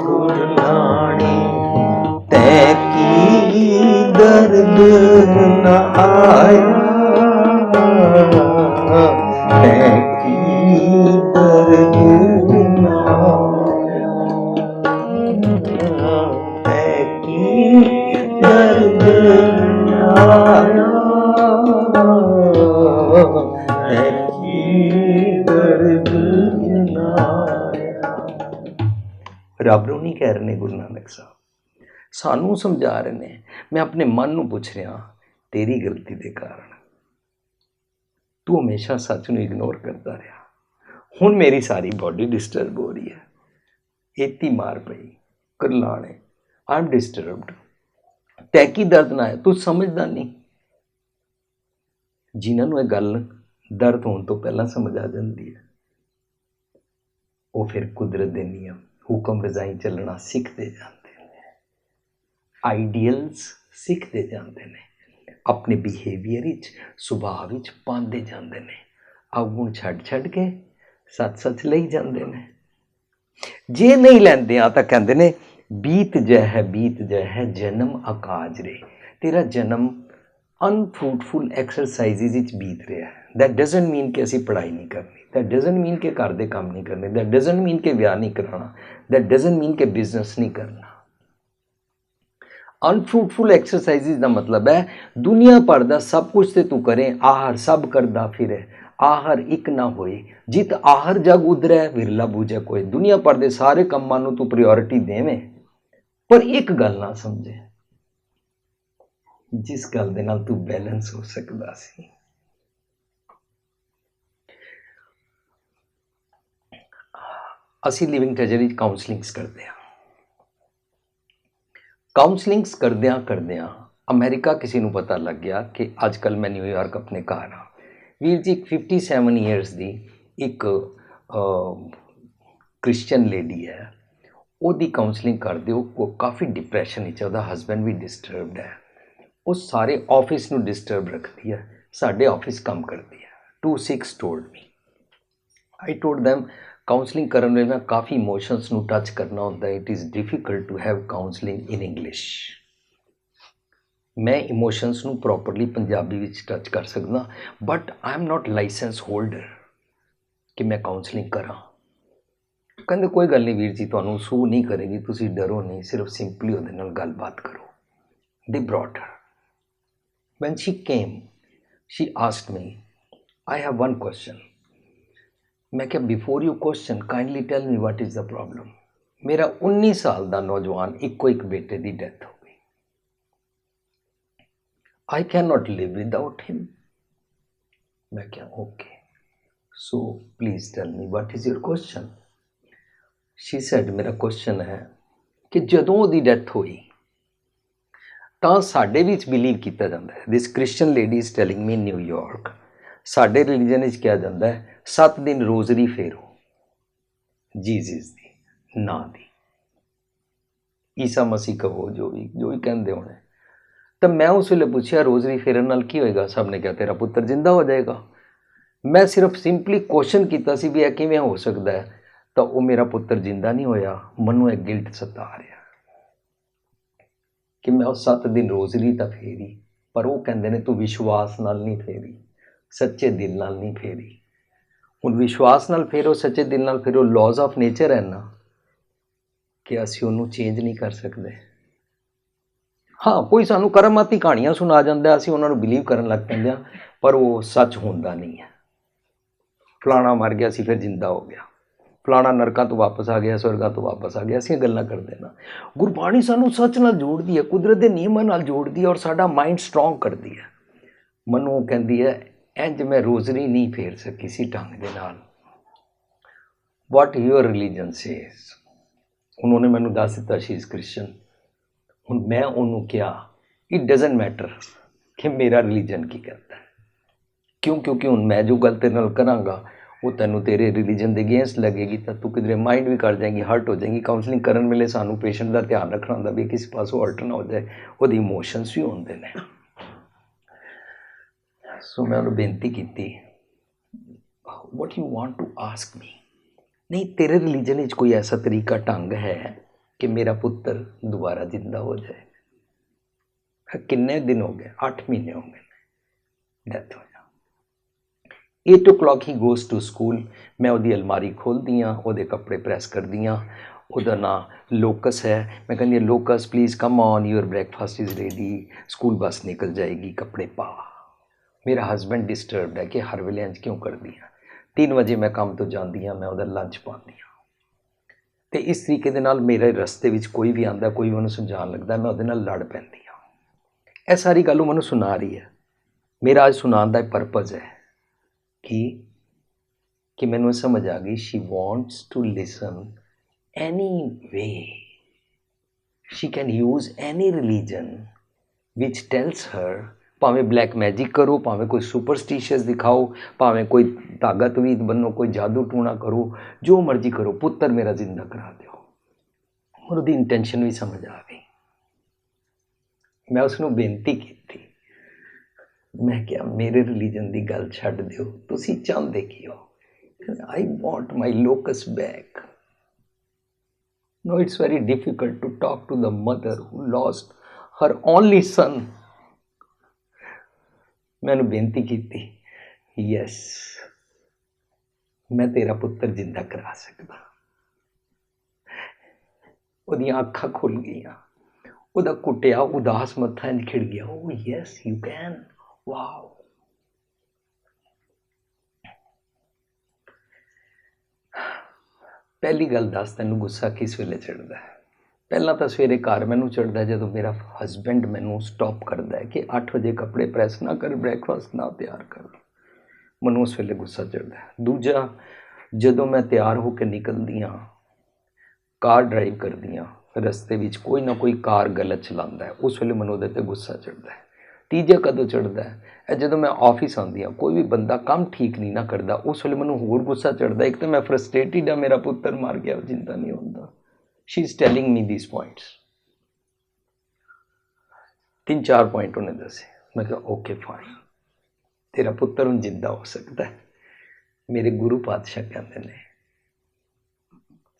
ਕੁਰਲਾਣੀ, ਤੈ ਕੀ ਦਰਦ ਨ ਆਇਆ, ਤੈ ਕੀ ਦਰਦ ਨ ਆਇਆ, ਤੈ ਕੀ ਦਰਦ ਨ ਆਇਆ, ਤੈ ਕੀ ਦਰਦ ਨ ਆਇਆ। ਰੱਬ ਨੂੰ ਨਹੀਂ ਕਹਿ ਰਹੇ ਨੇ ਗੁਰੂ ਨਾਨਕ ਸਾਹਿਬ, ਸਾਨੂੰ ਸਮਝਾ ਰਹੇ ਨੇ। ਮੈਂ ਆਪਣੇ ਮਨ ਨੂੰ ਪੁੱਛ ਰਿਹਾ, ਤੇਰੀ ਗਲਤੀ ਦੇ ਕਾਰਨ ਤੂੰ ਹਮੇਸ਼ਾ ਸੱਚ ਨੂੰ ਇਗਨੋਰ ਕਰਦਾ ਰਿਹਾ। ਹੁਣ ਮੇਰੀ ਸਾਰੀ ਬੋਡੀ ਡਿਸਟਰਬ ਹੋ ਰਹੀ ਹੈ, ਏਤੀ ਮਾਰ ਪਈ ਕੁਰਲਾਣੇ, ਆਈ ਐਮ ਡਿਸਟਰਬਡ, ਤੈ ਕੀ ਦਰਦ ਨਾ ਹੈ। ਤੂੰ ਸਮਝਦਾ ਨਹੀਂ। ਜਿਨ੍ਹਾਂ ਨੂੰ ਇਹ ਗੱਲ ਦਰਦ ਹੋਣ ਤੋਂ ਪਹਿਲਾਂ ਸਮਝ ਆ ਜਾਂਦੀ ਹੈ, ਉਹ ਫਿਰ ਕੁਦਰਤ ਦੇ ਨਿਯਮ, ਹੁਕਮ ਰਜ਼ਾਈ ਚੱਲਣਾ ਸਿੱਖਦੇ ਜਾਂਦੇ ਨੇ, ਆਈਡੀਅਲਸ ਸਿੱਖਦੇ ਜਾਂਦੇ ਨੇ, ਆਪਣੇ ਬਿਹੇਵੀਅਰ ਵਿੱਚ, ਸੁਭਾਅ ਵਿੱਚ ਪਾਉਂਦੇ ਜਾਂਦੇ ਨੇ, ਅਵਗੁਣ ਛੱਡ ਛੱਡ ਕੇ ਸੱਚ ਸੱਚ ਲਈ ਜਾਂਦੇ ਨੇ। ਜੇ ਨਹੀਂ ਲੈਂਦੇ ਆ ਤਾਂ ਕਹਿੰਦੇ ਨੇ ਬੀਤ ਜੈ ਹੈ, ਬੀਤ ਜੈ ਹੈ ਜਨਮ ਅਕਾਜ ਰੇ। ਤੇਰਾ ਜਨਮ ਅਨਫਰੂਟਫੁਲ ਐਕਸਰਸਾਈਜ਼ਿਸ ਵਿੱਚ ਬੀਤ ਰਿਹਾ ਹੈ। ਦੈਟ ਡਜ਼ਨਟ ਮੀਨ ਕਿ ਅਸੀਂ ਪੜ੍ਹਾਈ ਨਹੀਂ ਕਰਨੀ, ਦੈਟ ਡਜ਼ਨਟ ਮੀਨ ਕਿ ਘਰ ਦੇ ਕੰਮ ਨਹੀਂ ਕਰਨੇ, ਦੈਟ ਡਜ਼ਨਟ ਮੀਨ ਕਿ ਵਿਆਹ ਨਹੀਂ ਕਰਾਉਣਾ, ਦੈਟ ਡਜ਼ਨਟ ਮੀਨ ਕਿ ਬਿਜ਼ਨਸ ਨਹੀਂ ਕਰਨਾ। ਅਨਫਰੂਟਫੁਲ ਐਕਸਰਸਾਈਜ਼ਿਸ ਦਾ ਮਤਲਬ ਹੈ ਦੁਨੀਆ ਭਰ ਦਾ ਸਭ ਕੁਝ ਤੇ ਤੂੰ ਕਰੇ, ਆਹਰ ਸਭ ਕਰਦਾ ਫਿਰੇ, ਆਹਰ ਇੱਕ ਨਾ ਹੋਏ। ਜਿਤ ਆਹਰ ਜਗ ਉਧਰੈ ਵਿਰਲਾ ਬੂਝੈ ਕੋਈ। ਦੁਨੀਆ ਭਰ ਦੇ ਸਾਰੇ ਕੰਮਾਂ ਨੂੰ ਤੂੰ ਪ੍ਰਾਇੋਰਟੀ ਦੇਵੇਂ, ਪਰ ਇੱਕ ਗੱਲ ਨਾ ਸਮਝੇ, ਜਿਸ ਗੱਲ ਦੇ ਨਾਲ ਤੂੰ ਬੈਲੈਂਸ ਹੋ ਸਕਦਾ ਸੀ। ਅਸੀਂ ਲਿਵਿੰਗ ਟ੍ਰੈਜਰੀ ਵਿੱਚ ਕਾਉਂਸਲਿੰਗਸ ਕਰਦੇ ਹਾਂ। ਕਾਉਂਸਲਿੰਗਸ ਕਰਦਿਆਂ ਅਮਰੀਕਾ ਕਿਸੇ ਨੂੰ ਪਤਾ ਲੱਗ ਗਿਆ ਕਿ ਅੱਜ ਕੱਲ੍ਹ ਮੈਂ ਨਿਊਯਾਰਕ ਆਪਣੇ ਘਰ ਹਾਂ। ਵੀਰ ਜੀ, ਇੱਕ 57 ਈਅਰਸ ਦੀ ਇੱਕ ਕ੍ਰਿਸਚਨ ਲੇਡੀ ਹੈ, ਉਹਦੀ ਕਾਉਂਸਲਿੰਗ ਕਰਦੇ ਹੋ। ਉਹ ਕਾਫੀ ਡਿਪਰੈਸ਼ਨ ਵਿੱਚ ਹੈ, ਉਹਦਾ ਹਸਬੈਂਡ ਵੀ ਡਿਸਟਰਬਡ ਹੈ, ਉਹ ਸਾਰੇ ਆਫਿਸ ਨੂੰ ਡਿਸਟਰਬ ਰੱਖਦੀ ਹੈ। ਸਾਡੇ ਆਫਿਸ ਕੰਮ ਕਰਦੀ ਹੈ। 26 told me. I told them counselling ਕਰਨ ਵੇਲੇ ਮੈਂ ਕਾਫੀ ਇਮੋਸ਼ਨਸ ਨੂੰ ਟੱਚ ਕਰਨਾ ਹੁੰਦਾ। It is difficult to have counselling in English. ਮੈਂ ਇਮੋਸ਼ਨਸ ਨੂੰ ਪ੍ਰੋਪਰਲੀ ਪੰਜਾਬੀ ਵਿੱਚ ਟੱਚ ਕਰ ਸਕਦਾ, but I am not licence holder ਕਿ ਮੈਂ ਕਾਉਂਸਲਿੰਗ ਕਰਾਂ। ਕਹਿੰਦੇ ਕੋਈ ਗੱਲ ਨਹੀਂ ਵੀਰ ਜੀ, ਤੁਹਾਨੂੰ ਸੂ ਨਹੀਂ ਕਰੇਗੀ, ਤੁਸੀਂ ਡਰੋ ਨਹੀਂ, ਸਿਰਫ ਸਿੰਪਲੀ ਉਹਦੇ ਨਾਲ ਗੱਲਬਾਤ ਕਰੋ। They brought her. When she came, she asked me, I have one question. ਮੈਂ ਕਿਹਾ before you question kindly tell me what is the problem. ਮੇਰਾ 19 ਸਾਲ ਦਾ ਨੌਜਵਾਨ ਇੱਕੋ ਇੱਕ ਬੇਟੇ ਦੀ ਡੈਥ ਹੋ ਗਈ। I cannot live without him। मैं क्या okay, so please tell me what is your question। she said मेरा question है कि ਜਦੋਂ ਉਹਦੀ ਡੈਥ ਹੋਈ ਤਾਂ ਸਾਡੇ ਵਿੱਚ ਬਿਲੀਵ ਕੀਤਾ ਜਾਂਦਾ ਹੈ, this Christian lady is telling me New York, ਸਾਡੇ ਰਿਲੀਜਨ ਵਿੱਚ ਕਿਹਾ ਜਾਂਦਾ ਹੈ 7 ਦਿਨ ਰੋਜ਼ਰੀ ਫੇਰੋ ਜੀਸਸ ਦੀ ਨਾਂ ਦੀ, ਈਸਾ ਮਸੀਹ ਕਹੋ, ਜੋ ਵੀ ਕਹਿੰਦੇ ਹੋਣੇ। ਤਾਂ ਮੈਂ ਉਸ ਵੇਲੇ ਪੁੱਛਿਆ ਰੋਜ਼ਰੀ ਫੇਰਨ ਨਾਲ ਕੀ ਹੋਏਗਾ? ਸਭ ਨੇ ਕਿਹਾ ਤੇਰਾ ਪੁੱਤਰ ਜਿੰਦਾ ਹੋ ਜਾਏਗਾ। ਮੈਂ ਸਿਰਫ ਸਿੰਪਲੀ ਕੁਐਸਚਨ ਕੀਤਾ ਸੀ ਵੀ ਇਹ ਕਿਵੇਂ ਹੋ ਸਕਦਾ ਹੈ? ਤਾਂ ਉਹ ਮੇਰਾ ਪੁੱਤਰ ਜਿੰਦਾ ਨਹੀਂ ਹੋਇਆ, ਮੈਨੂੰ ਇਹ ਗਿਲਟ ਸਤਾ ਰਿਹਾ ਕਿ ਮੈਂ ਉਹ 7 ਦਿਨ ਰੋਜ਼ਰੀ ਤਾਂ ਫੇਰੀ, ਪਰ ਉਹ ਕਹਿੰਦੇ ਨੇ ਤੂੰ ਵਿਸ਼ਵਾਸ ਨਾਲ ਨਹੀਂ ਫੇਰੀ, ਸੱਚੇ ਦਿਲ ਨਾਲ ਨਹੀਂ ਫੇਰੀ। ਹੁਣ ਵਿਸ਼ਵਾਸ ਨਾਲ ਫੇਰੋ, ਸੱਚੇ ਦਿਲ ਨਾਲ ਫੇਰੋ, ਲਾਜ਼ ਆਫ ਨੇਚਰ ਹੈ ਨਾ ਕਿ ਅਸੀਂ ਉਹਨੂੰ ਚੇਂਜ ਨਹੀਂ ਕਰ ਸਕਦੇ। ਹਾਂ, ਕੋਈ ਸਾਨੂੰ ਕਰਮਾਤੀ ਕਹਾਣੀਆਂ ਸੁਣਾ ਜਾਂਦਾ, ਅਸੀਂ ਉਹਨਾਂ ਨੂੰ ਬਿਲੀਵ ਕਰਨ ਲੱਗ ਪੈਂਦੇ ਹਾਂ, ਪਰ ਉਹ ਸੱਚ ਹੁੰਦਾ ਨਹੀਂ ਹੈ। ਫਲਾਣਾ ਮਰ ਗਿਆ ਸੀ ਫਿਰ ਜਿੰਦਾ ਹੋ ਗਿਆ, ਫਲਾਣਾ ਨਰਕਾਂ ਤੋਂ ਵਾਪਸ ਆ ਗਿਆ, ਸਵਰਗਾਂ ਤੋਂ ਵਾਪਸ ਆ ਗਿਆ, ਅਸੀਂ ਗੱਲਾਂ ਕਰਦੇ ਨਾ। ਗੁਰਬਾਣੀ ਸਾਨੂੰ ਸੱਚ ਨਾਲ ਜੋੜਦੀ ਹੈ, ਕੁਦਰਤ ਦੇ ਨਿਯਮਾਂ ਨਾਲ ਜੋੜਦੀ ਹੈ, ਔਰ ਸਾਡਾ ਮਾਈਂਡ ਸਟਰੋਂਗ ਕਰਦੀ ਹੈ। ਮੈਨੂੰ ਕਹਿੰਦੀ ਹੈ ਇੰਜ ਮੈਂ ਰੋਜ਼ਰੀ ਨਹੀਂ ਫੇਰ ਸਕੀ ਸੀ ਢੰਗ ਦੇ ਨਾਲ। ਵਾਟ ਯੂਅਰ ਰਿਲੀਜਨ ਸੇਜ਼। ਹੁਣ ਉਹਨੇ ਮੈਨੂੰ ਦੱਸ ਦਿੱਤਾ ਸ਼ੀ ਇਜ਼ ਕ੍ਰਿਸਚਨ। ਹੁਣ ਮੈਂ ਉਹਨੂੰ ਕਿਹਾ ਇਟ ਡਜ਼ਨਟ ਮੈਟਰ ਕਿ ਮੇਰਾ ਰਿਲੀਜਨ ਕੀ ਕਹਿੰਦਾ। ਕਿਉਂ? ਕਿਉਂਕਿ ਹੁਣ ਮੈਂ ਜੋ ਗੱਲ ਤੇਰੇ ਨਾਲ ਕਰਾਂਗਾ ਉਹ ਤੈਨੂੰ ਤੇਰੇ ਰਿਲੀਜਨ ਦੇ ਅਗੇਂਸਟ ਲੱਗੇਗੀ, ਤਾਂ ਤੂੰ ਕਿਧਰੇ ਮਾਈਂਡ ਵੀ ਕਰ ਜਾਏਗੀ, ਹਰਟ ਹੋ ਜਾਏਗੀ। ਕਾਉਂਸਲਿੰਗ ਕਰਨ ਵੇਲੇ ਸਾਨੂੰ ਪੇਸ਼ੈਂਟ ਦਾ ਧਿਆਨ ਰੱਖਣਾ ਹੁੰਦਾ ਵੀ ਕਿਸੇ ਪਾਸੋਂ ਹਰਟ ਨਾ ਹੋ ਜਾਏ, ਉਹਦੀ ਇਮੋਸ਼ਨਸ ਵੀ ਹੁੰਦੇ ਨੇ। ਸੋ ਮੈਂ ਉਹਨੂੰ ਬੇਨਤੀ ਕੀਤੀ, what you want to ask me. ਨਹੀਂ, ਤੇਰੇ ਰਿਲੀਜਨ ਵਿੱਚ ਕੋਈ ਐਸਾ ਤਰੀਕਾ ਢੰਗ ਹੈ ਕਿ ਮੇਰਾ ਪੁੱਤਰ ਦੁਬਾਰਾ ਜਿੰਦਾ ਹੋ ਜਾਏ। ਕਿੰਨੇ ਦਿਨ ਹੋ ਗਏ? 8 ਮਹੀਨੇ ਹੋ ਗਏ ਡੈਥ ਹੋਇਆ। 8 o'clock he goes to school. ਮੈਂ ਉਹਦੀ ਅਲਮਾਰੀ ਖੋਲ੍ਹਦੀ ਹਾਂ, ਉਹਦੇ ਕੱਪੜੇ ਪ੍ਰੈਸ ਕਰਦੀ ਹਾਂ। ਉਹਦਾ ਨਾਂ ਲੋਕਸ ਹੈ। ਮੈਂ ਕਹਿੰਦੀ ਹਾਂ ਲੋਕਸ please come on, your breakfast is ready, school bus ਨਿਕਲ ਜਾਏਗੀ, ਕੱਪੜੇ ਪਾ। ਮੇਰਾ ਹਸਬੈਂਡ ਡਿਸਟਰਬਡ ਹੈ ਕਿ ਹਰ ਵੇਲੇ ਇੰਝ ਕਿਉਂ ਕਰਦੀ ਹਾਂ। 3 ਵਜੇ ਮੈਂ ਕੰਮ ਤੋਂ ਜਾਂਦੀ ਹਾਂ, ਮੈਂ ਉਹਦਾ ਲੰਚ ਪਾਉਂਦੀ ਹਾਂ। ਅਤੇ ਇਸ ਤਰੀਕੇ ਦੇ ਨਾਲ ਮੇਰੇ ਰਸਤੇ ਵਿੱਚ ਕੋਈ ਵੀ ਆਉਂਦਾ, ਕੋਈ ਉਹਨੂੰ ਸਮਝਾਉਣ ਲੱਗਦਾ, ਮੈਂ ਉਹਦੇ ਨਾਲ ਲੜ ਪੈਂਦੀ ਹਾਂ। ਇਹ ਸਾਰੀ ਗੱਲ ਉਹ ਮੈਨੂੰ ਸੁਣਾ ਰਹੀ ਹੈ। ਮੇਰਾ ਅੱਜ ਸੁਣਾਉਣ ਦਾ ਪਰਪਜ਼ ਹੈ ਕਿ ਮੈਨੂੰ ਸਮਝ ਆ ਗਈ she wants to listen anyway. She can use any religion ਵਿਚ ਟੈਲਸ ਹਰ, ਭਾਵੇਂ ਬਲੈਕ ਮੈਜਿਕ ਕਰੋ, ਭਾਵੇਂ ਕੋਈ ਸੁਪਰਸਟੀਸ਼ੀਅਸ ਦਿਖਾਓ, ਭਾਵੇਂ ਕੋਈ ਤਾਕਤਵੀਰ ਬਣੋ, ਕੋਈ ਜਾਦੂ ਟੂਣਾ ਕਰੋ, ਜੋ ਮਰਜ਼ੀ ਕਰੋ, ਪੁੱਤਰ ਮੇਰਾ ਜ਼ਿੰਦਾ ਕਰਾ ਦਿਓ। ਹੁਣ ਉਹਦੀ ਇੰਟੈਂਸ਼ਨ ਵੀ ਸਮਝ ਆ ਗਈ। ਮੈਂ ਉਸਨੂੰ ਬੇਨਤੀ ਕੀਤੀ, ਮੈਂ ਕਿਹਾ ਮੇਰੇ ਰਿਲੀਜਨ ਦੀ ਗੱਲ ਛੱਡ ਦਿਓ, ਤੁਸੀਂ ਚਾਹੁੰਦੇ ਕੀ ਹੋ? I want my locks back. No, it's very difficult to talk to the mother who lost her only son. मैंने बेनती की थी, यस मैं तेरा पुत्र जिंदा करा सकता। ਉਹਦੀਆਂ ਅੱਖਾਂ ਖੁੱਲ ਗਈਆਂ, ਉਹਦਾ ਕੁੱਟਿਆ ਉਦਾਸ ਮੱਥਾ ਇੰਝ ਖਿੜ ਗਿਆ। ਓ ਯੈਸ ਯੂ ਕੈਨ, ਵਾਓ। ਪਹਿਲੀ ਗੱਲ ਦੱਸ, ਤੈਨੂੰ ਗੁੱਸਾ ਕਿਸ ਵੇਲੇ ਚੜ੍ਹਦਾ ਹੈ? ਪਹਿਲਾਂ ਤਾਂ ਸਵੇਰੇ ਘਰ ਮੈਨੂੰ ਚੜ੍ਹਦਾ ਜਦੋਂ ਮੇਰਾ ਹਸਬੈਂਡ ਮੈਨੂੰ ਸਟਾਪ ਕਰਦਾ ਹੈ ਕਿ 8 ਵਜੇ ਕੱਪੜੇ ਪ੍ਰੈਸ ਨਾ ਕਰ, ਬ੍ਰੇਕਫਾਸਟ ਨਾ ਤਿਆਰ ਕਰ, ਮੈਨੂੰ ਉਸ ਵੇਲੇ ਗੁੱਸਾ ਚੜ੍ਹਦਾ ਹੈ। ਦੂਜਾ, ਜਦੋਂ ਮੈਂ ਤਿਆਰ ਹੋ ਕੇ ਨਿਕਲਦੀ ਹਾਂ, ਕਾਰ ਡਰਾਈਵ ਕਰਦੀ ਹਾਂ, ਰਸਤੇ ਵਿੱਚ ਕੋਈ ਨਾ ਕੋਈ ਕਾਰ ਗਲਤ ਚਲਾਉਂਦਾ ਹੈ, ਉਸ ਵੇਲੇ ਮੈਨੂੰ ਉਹਦੇ 'ਤੇ ਗੁੱਸਾ ਚੜ੍ਹਦਾ ਹੈ। ਤੀਜਾ ਕਦੋਂ ਚੜ੍ਹਦਾ ਹੈ? ਇਹ ਜਦੋਂ ਮੈਂ ਆਫਿਸ ਆਉਂਦੀ ਹਾਂ, ਕੋਈ ਵੀ ਬੰਦਾ ਕੰਮ ਠੀਕ ਨਹੀਂ ਨਾ ਕਰਦਾ, ਉਸ ਵੇਲੇ ਮੈਨੂੰ ਹੋਰ ਗੁੱਸਾ ਚੜ੍ਹਦਾ। ਇੱਕ ਤਾਂ ਮੈਂ ਫਰਸਟ੍ਰੇਟਿਡ ਹਾਂ, ਮੇਰਾ ਪੁੱਤਰ ਮਰ ਗਿਆ, ਜਿੰਦਾ ਨਹੀਂ ਹੁੰਦਾ। She is telling me this points. 3-4 point ਉਹਨੇ ਦੱਸੇ। ਮੈਂ ਕਿਹਾ ਓਕੇ ਫਾਈਨ, ਤੇਰਾ ਪੁੱਤਰ ਹੁਣ ਜਿੰਦਾ ਹੋ ਸਕਦਾ। ਮੇਰੇ ਗੁਰੂ ਪਾਤਸ਼ਾਹ ਕਹਿੰਦੇ ਨੇ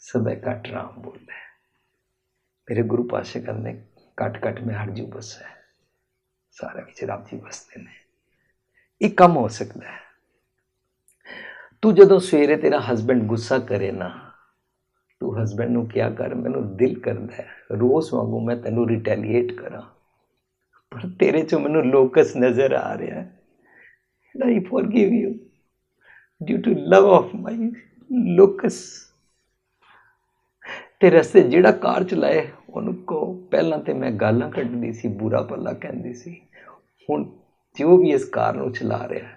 ਸਭੇ ਘੱਟ ਰਾਮ ਬੋਲਦਾ। ਮੇਰੇ ਗੁਰੂ ਪਾਤਸ਼ਾਹ ਕਹਿੰਦੇ ਘੱਟ ਘੱਟ ਮੈਂ ਹਰ ਜੂ ਬਸ ਹੈ, ਸਾਰਾ ਵਿੱਚ ਰੱਬ ਜੀ ਵਸਦੇ ਨੇ। ਇਹ ਕੰਮ ਹੋ ਸਕਦਾ ਹੈ। ਤੂੰ ਜਦੋਂ ਸਵੇਰੇ ਤੇਰਾ ਹਸਬੈਂਡ ਗੁੱਸਾ ਕਰੇ ਨਾ, ਤੂੰ ਹਸਬੈਂਡ ਨੂੰ ਕਿਹਾ ਕਰ, ਮੈਨੂੰ ਦਿਲ ਕਰਦਾ ਹੈ ਰੋਜ਼ ਵਾਂਗੂ ਮੈਂ ਤੈਨੂੰ ਰਿਟੈਲੀਏਟ ਕਰਾਂ, ਪਰ ਤੇਰੇ 'ਚੋਂ ਮੈਨੂੰ ਲੋਕਸ ਨਜ਼ਰ ਆ ਰਿਹਾ ਹੈ। And I forgive you due to love of my locus। ਤੇ ਰਸਤੇ ਜਿਹੜਾ ਕਾਰ ਚਲਾਏ ਉਹਨੂੰ ਕਹੋ, ਪਹਿਲਾਂ ਤੇ ਮੈਂ ਗਾਲਾਂ ਕੱਢਦੀ ਸੀ, ਬੁਰਾ ਭਲਾ ਕਹਿੰਦੀ ਸੀ, ਹੁਣ ਜੋ ਵੀ ਇਸ ਕਾਰ ਨੂੰ ਚਲਾ ਰਿਹਾ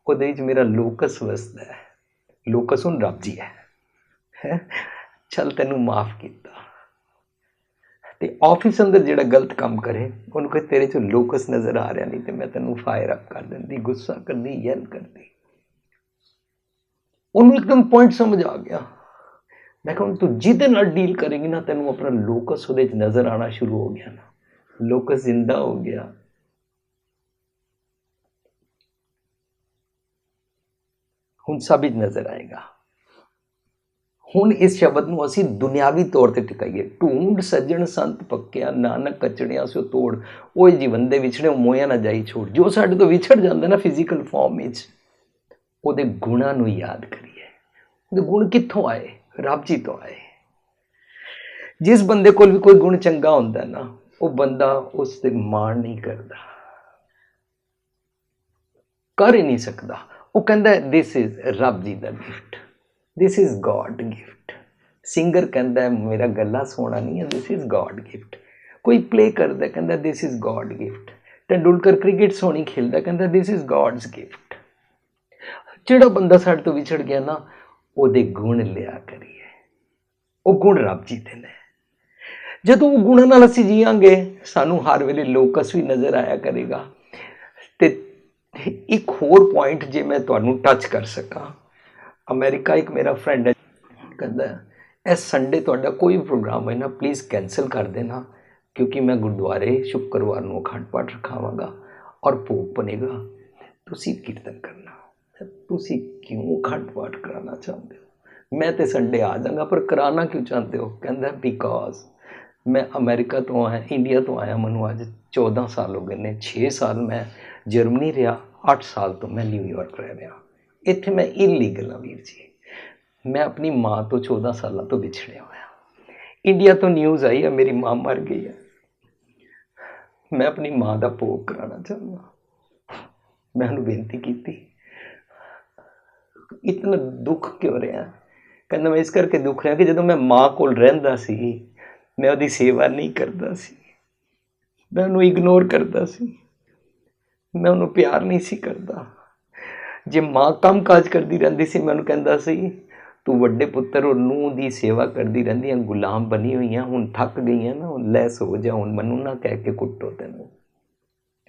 ਉਹਦੇ ਵਿੱਚ ਮੇਰਾ ਲੋਕਸ ਵਸਦਾ ਹੈ। ਲੋਕਸ ਹੁਣ ਰੱਬ ਜੀ ਹੈ। ਚੱਲ ਤੈਨੂੰ ਮਾਫ ਕੀਤਾ। ਤੇ ਆਫਿਸ ਅੰਦਰ ਜਿਹੜਾ ਗਲਤ ਕੰਮ ਕਰੇ ਉਹਨੂੰ ਕਹੇ ਤੇਰੇ 'ਚੋਂ ਲੋਕਸ ਨਜ਼ਰ ਆ ਰਿਹਾ, ਨਹੀਂ ਤੇ ਮੈਂ ਤੈਨੂੰ ਫਾਇਰ ਅਪ ਕਰ ਦਿੰਦੀ, ਗੁੱਸਾ ਕਰਦੀ, ਯੈਲ ਕਰਦੀ। ਉਹਨੂੰ ਇੱਕਦਮ ਪੁਆਇੰਟ ਸਮਝ ਆ ਗਿਆ। ਮੈਂ ਕਿਹਾ ਹੁਣ ਤੂੰ ਜਿਹਦੇ ਨਾਲ ਡੀਲ ਕਰੇਗੀ ਨਾ, ਤੈਨੂੰ ਆਪਣਾ ਲੋਕਸ ਉਹਦੇ 'ਚ ਨਜ਼ਰ ਆਉਣਾ ਸ਼ੁਰੂ ਹੋ ਗਿਆ ਨਾ, ਲੋਕਸ ਜ਼ਿੰਦਾ ਹੋ ਗਿਆ। ਹੁਣ ਸਭ ਵਿੱਚ ਨਜ਼ਰ ਆਏਗਾ। ਹੁਣ ਇਸ ਸ਼ਬਦ ਨੂੰ ਅਸੀਂ ਦੁਨਿਆਵੀ ਤੌਰ 'ਤੇ ਟਿਕਾਈਏ। ਢੂੰਡ ਸੱਜਣ ਸੰਤ ਪੱਕਿਆ, ਨਾਨਕ ਕਚੜਿਆਂ ਸੋ ਤੋੜ, ਉਹ ਜੀਵਨ ਦੇ ਵਿਛੜੇ ਮੋਇਆ ਨਾ ਜਾਈ ਛੋੜ। ਜੋ ਸਾਡੇ ਤੋਂ ਵਿਛੜ ਜਾਂਦਾ ਨਾ ਫਿਜ਼ੀਕਲ ਫਾਰਮ ਵਿੱਚ, ਉਹਦੇ ਗੁਣਾਂ ਨੂੰ ਯਾਦ ਕਰੀਏ। ਉਹਦੇ ਗੁਣ ਕਿੱਥੋਂ ਆਏ? ਰੱਬ ਜੀ ਤੋਂ ਆਏ। ਜਿਸ ਬੰਦੇ ਕੋਲ ਵੀ ਕੋਈ ਗੁਣ ਚੰਗਾ ਹੁੰਦਾ ਨਾ, ਉਹ ਬੰਦਾ ਉਸ ਤੇ ਮਾਣ ਨਹੀਂ ਕਰਦਾ, ਕਰ ਹੀ ਨਹੀਂ ਸਕਦਾ। ਉਹ ਕਹਿੰਦਾ ਦਿਸ ਇਜ਼ ਰੱਬ ਜੀ ਦਾ gift, this is God gift. Singer ਕਹਿੰਦਾ ਮੇਰਾ ਗਲਾ ਸੋਹਣਾ ਨਹੀਂ ਹੈ, ਦਿਸ ਇਜ਼ ਗॉड ਗਿਫਟ। ਕੋਈ ਪਲੇ ਕਰਦਾ ਕਹਿੰਦਾ this is God gift. Tendulkar cricket ਸੋਹਣੀ ਖੇਲਦਾ ਕਹਿੰਦਾ ਦਿਸ ਇਜ਼ ਗॉड्स ਗਿਫਟ। ਜਿਹੜਾ ਬੰਦਾ ਸਾਡੇ ਤੋਂ ਵਿਛੜ ਗਿਆ ਨਾ, ਉਹਦੇ ਗੁਣ ਲਿਆ ਕਰੀਏ। ਉਹ ਗੁਣ ਰੱਬ ਜੀ ਦੇ ਨੇ। ਜਦੋਂ ਉਹ ਗੁਣਾਂ ਨਾਲ ਅਸੀਂ ਜੀਵਾਂਗੇ, ਸਾਨੂੰ ਹਰ ਵੇਲੇ ਲੋਕਸ ਵੀ ਨਜ਼ਰ ਆਇਆ ਕਰੇਗਾ। ਤੇ ਇੱਕ ਹੋਰ ਪੁਆਇੰਟ ਜੇ ਮੈਂ ਤੁਹਾਨੂੰ ਟੱਚ ਕਰ ਸਕਾਂ, ਅਮਰੀਕਾ ਇੱਕ ਮੇਰਾ ਫਰੈਂਡ ਹੈ, ਕਹਿੰਦਾ ਇਸ ਸੰਡੇ ਤੁਹਾਡਾ ਕੋਈ ਵੀ ਪ੍ਰੋਗਰਾਮ ਹੈ ਨਾ, ਪਲੀਜ਼ ਕੈਂਸਲ ਕਰ ਦੇਣਾ, ਕਿਉਂਕਿ ਮੈਂ ਗੁਰਦੁਆਰੇ ਸ਼ੁੱਕਰਵਾਰ ਨੂੰ ਅਖੰਡ ਪਾਠ ਰਖਾਵਾਂਗਾ ਔਰ ਭੋਗ ਬਣੇਗਾ, ਤੁਸੀਂ ਕੀਰਤਨ ਕਰਨਾ। ਤੁਸੀਂ ਕਿਉਂ ਅਖੰਡ ਪਾਠ ਕਰਾਉਣਾ ਚਾਹੁੰਦੇ ਹੋ? ਮੈਂ ਤੇ ਸੰਡੇ ਆ ਜਾਵਾਂਗਾ, ਪਰ ਕਰਾਉਣਾ ਕਿਉਂ ਚਾਹੁੰਦੇ ਹੋ? ਕਹਿੰਦਾ ਬਿਕੋਜ਼ ਮੈਂ ਅਮਰੀਕਾ ਤੋਂ ਆਇਆ, ਇੰਡੀਆ ਤੋਂ ਆਇਆ, ਮੈਨੂੰ ਅੱਜ 14 ਸਾਲ ਹੋ ਗਏ ਨੇ। 6 ਸਾਲ ਮੈਂ ਜਰਮਨੀ ਰਿਹਾ, 8 ਸਾਲ ਤੋਂ ਮੈਂ ਨਿਊਯਾਰਕ ਰਹਿ ਰਿਹਾ। ਇੱਥੇ ਮੈਂ ਇਲੀਗਲ ਹਾਂ ਵੀਰ ਜੀ। ਮੈਂ ਆਪਣੀ ਮਾਂ ਤੋਂ 14 ਸਾਲਾਂ ਤੋਂ ਵਿਛੜਿਆ ਹੋਇਆ। ਇੰਡੀਆ ਤੋਂ ਨਿਊਜ਼ ਆਈ ਹੈ ਮੇਰੀ ਮਾਂ ਮਰ ਗਈ ਹੈ। ਮੈਂ ਆਪਣੀ ਮਾਂ ਦਾ ਭੋਗ ਕਰਾਉਣਾ ਚਾਹੁੰਦਾ। ਮੈਂ ਉਹਨੂੰ ਬੇਨਤੀ ਕੀਤੀ, ਇਤਨਾ ਦੁੱਖ ਕਿਉਂ ਰਿਹਾ? ਕਹਿੰਦਾ ਮੈਂ ਇਸ ਕਰਕੇ ਦੁੱਖ ਰਿਹਾ ਕਿ ਜਦੋਂ ਮੈਂ ਮਾਂ ਕੋਲ ਰਹਿੰਦਾ ਸੀ, ਮੈਂ ਉਹਦੀ ਸੇਵਾ ਨਹੀਂ ਕਰਦਾ ਸੀ, ਮੈਂ ਉਹਨੂੰ ਇਗਨੋਰ ਕਰਦਾ ਸੀ, ਮੈਂ ਉਹਨੂੰ ਪਿਆਰ ਨਹੀਂ ਸੀ ਕਰਦਾ। ਜੇ ਮਾਂ ਕੰਮ ਕਾਜ ਕਰਦੀ ਰਹਿੰਦੀ ਸੀ, ਮੈਂ ਉਹਨੂੰ ਕਹਿੰਦਾ ਸੀ ਤੂੰ ਵੱਡੇ ਪੁੱਤਰ ਔਰ ਨੂੰਹ ਦੀ ਸੇਵਾ ਕਰਦੀ ਰਹਿੰਦੀ ਹੈ, ਗੁਲਾਮ ਬਣੀ ਹੋਈ ਹੈ, ਹੁਣ ਥੱਕ ਗਈ ਹੈ ਨਾ, ਹੁਣ ਲੈ ਸੋ ਜਾ, ਹੁਣ ਮੈਨੂੰ ਨਾ ਕਹਿ ਕੇ ਕੁੱਟੋ ਤੈਨੂੰ।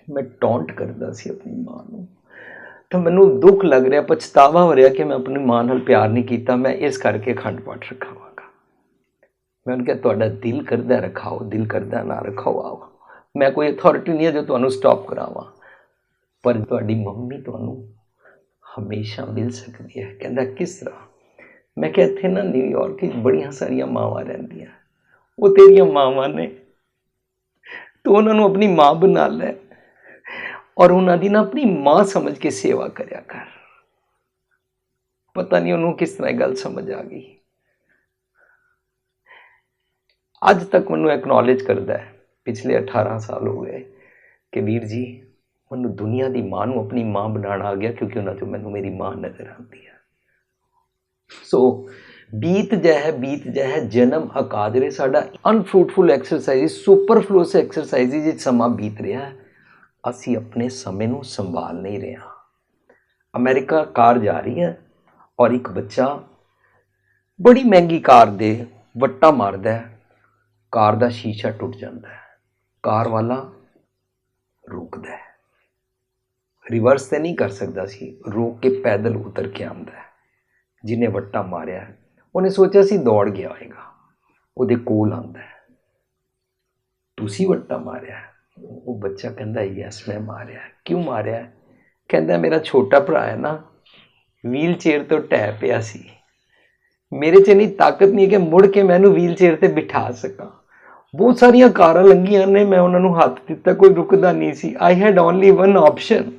ਮੈਂ ਟੌਂਟ ਕਰਦਾ ਸੀ ਆਪਣੀ ਮਾਂ ਨੂੰ। ਤਾਂ ਮੈਨੂੰ ਦੁੱਖ ਲੱਗ ਰਿਹਾ, ਪਛਤਾਵਾ ਹੋ ਰਿਹਾ ਕਿ ਮੈਂ ਆਪਣੀ ਮਾਂ ਨਾਲ ਪਿਆਰ ਨਹੀਂ ਕੀਤਾ। ਮੈਂ ਇਸ ਕਰਕੇ ਅਖੰਡ ਪਾਠ ਰਖਾਵਾਂਗਾ। ਮੈਂ ਉਹਨੂੰ ਕਿਹਾ ਤੁਹਾਡਾ ਦਿਲ ਕਰਦਾ ਰਖਾਓ, ਦਿਲ ਕਰਦਾ ਨਾ ਰਖਾਓ। ਆਓ, ਮੈਂ ਕੋਈ ਅਥਾਰਟੀ ਨਹੀਂ ਹੈ ਜੋ ਤੁਹਾਨੂੰ ਸਟਾਪ ਕਰਾਵਾਂ, ਪਰ ਤੁਹਾਡੀ ਮੰਮੀ ਤੁਹਾਨੂੰ ਹਮੇਸ਼ਾ ਮਿਲ ਸਕਦੀ ਹੈ। ਕਹਿੰਦਾ ਕਿਸ ਤਰ੍ਹਾਂ? ਮੈਂ ਕਿਹਾ ਇੱਥੇ ਨਾ ਨਿਊਯਾਰਕ ਵਿੱਚ ਬੜੀਆਂ ਸਾਰੀਆਂ ਮਾਵਾਂ ਰਹਿੰਦੀਆਂ, ਉਹ ਤੇਰੀਆਂ ਮਾਵਾਂ ਨੇ, ਤੂੰ ਉਹਨਾਂ ਨੂੰ ਆਪਣੀ ਮਾਂ ਬਣਾ ਲੈ ਔਰ ਉਹਨਾਂ ਦੀ ਨਾ ਆਪਣੀ ਮਾਂ ਸਮਝ ਕੇ ਸੇਵਾ ਕਰਿਆ ਕਰ। ਪਤਾ ਨਹੀਂ ਉਹਨੂੰ ਕਿਸ ਤਰ੍ਹਾਂ ਇਹ ਗੱਲ ਸਮਝ ਆ ਗਈ। ਅੱਜ ਤੱਕ ਮੈਨੂੰ ਐਕਨੋਲੇਜ ਕਰਦਾ ਹੈ, ਪਿਛਲੇ 18 ਸਾਲ ਹੋ ਗਏ, ਕਿ ਵੀਰ ਜੀ ਮੈਨੂੰ ਦੁਨੀਆ ਦੀ ਮਾਂ ਨੂੰ ਆਪਣੀ ਮਾਂ ਬਣਾਉਣਾ ਆ ਗਿਆ, ਕਿਉਂਕਿ ਉਹਨਾਂ 'ਚੋਂ ਮੈਨੂੰ ਮੇਰੀ ਮਾਂ ਨਜ਼ਰ ਆਉਂਦੀ ਹੈ। ਸੋ ਬੀਤ ਜਾਏ ਜਨਮ ਅਕਾਦਰੇ, ਸਾਡਾ ਅਨਫਰੂਟਫੁਲ ਐਕਸਰਸਾਈਜ਼, ਸੁਪਰਫਲੂਅਸ ਐਕਸਰਸਾਈਜ਼ ਵਿੱਚ ਸਮਾਂ ਬੀਤ ਰਿਹਾ, ਅਸੀਂ ਆਪਣੇ ਸਮੇਂ ਨੂੰ ਸੰਭਾਲ ਨਹੀਂ ਰਹੇ ਹਾਂ। ਅਮਰੀਕਾ ਕਾਰ ਜਾ ਰਹੀ ਹੈ ਔਰ ਇੱਕ ਬੱਚਾ ਬੜੀ ਮਹਿੰਗੀ ਕਾਰ ਦੇ ਵੱਟਾ ਮਾਰਦਾ, ਕਾਰ ਦਾ ਸ਼ੀਸ਼ਾ ਟੁੱਟ ਜਾਂਦਾ ਹੈ। ਕਾਰ ਵਾਲਾ ਰੁਕਦਾ ਹੈ, ਰਿਵਰਸ ਤੇ ਨਹੀਂ ਕਰ ਸਕਦਾ ਸੀ, ਰੋਕ ਕੇ ਪੈਦਲ ਉਤਰ ਕੇ ਆਉਂਦਾ। ਜਿਹਨੇ ਵੱਟਾ ਮਾਰਿਆ ਉਹਨੇ ਸੋਚਿਆ ਸੀ ਦੌੜ ਗਿਆ ਹੋਏਗਾ, ਉਹਦੇ ਕੋਲ ਆਉਂਦਾ, ਤੁਸੀਂ ਵੱਟਾ ਮਾਰਿਆ? ਉਹ ਬੱਚਾ ਕਹਿੰਦਾ ਯੈਸ ਮੈਂ ਮਾਰਿਆ। ਕਿਉਂ ਮਾਰਿਆ? ਕਹਿੰਦਾ ਮੇਰਾ ਛੋਟਾ ਭਰਾ ਹੈ ਨਾ, ਵੀਲ ਚੇਅਰ ਤੋਂ ਢਹਿ ਪਿਆ ਸੀ, ਮੇਰੇ 'ਚ ਇੰਨੀ ਤਾਕਤ ਨਹੀਂ ਕਿ ਮੁੜ ਕੇ ਮੈਂ ਇਹਨੂੰ ਵੀਲ ਚੇਅਰ 'ਤੇ ਬਿਠਾ ਸਕਾਂ। ਬਹੁਤ ਸਾਰੀਆਂ ਕਾਰਾਂ ਲੰਘੀਆਂ ਨੇ, ਮੈਂ ਉਹਨਾਂ ਨੂੰ ਹੱਥ ਦਿੱਤਾ, ਕੋਈ ਰੁਕਦਾ ਨਹੀਂ ਸੀ। I had only one option,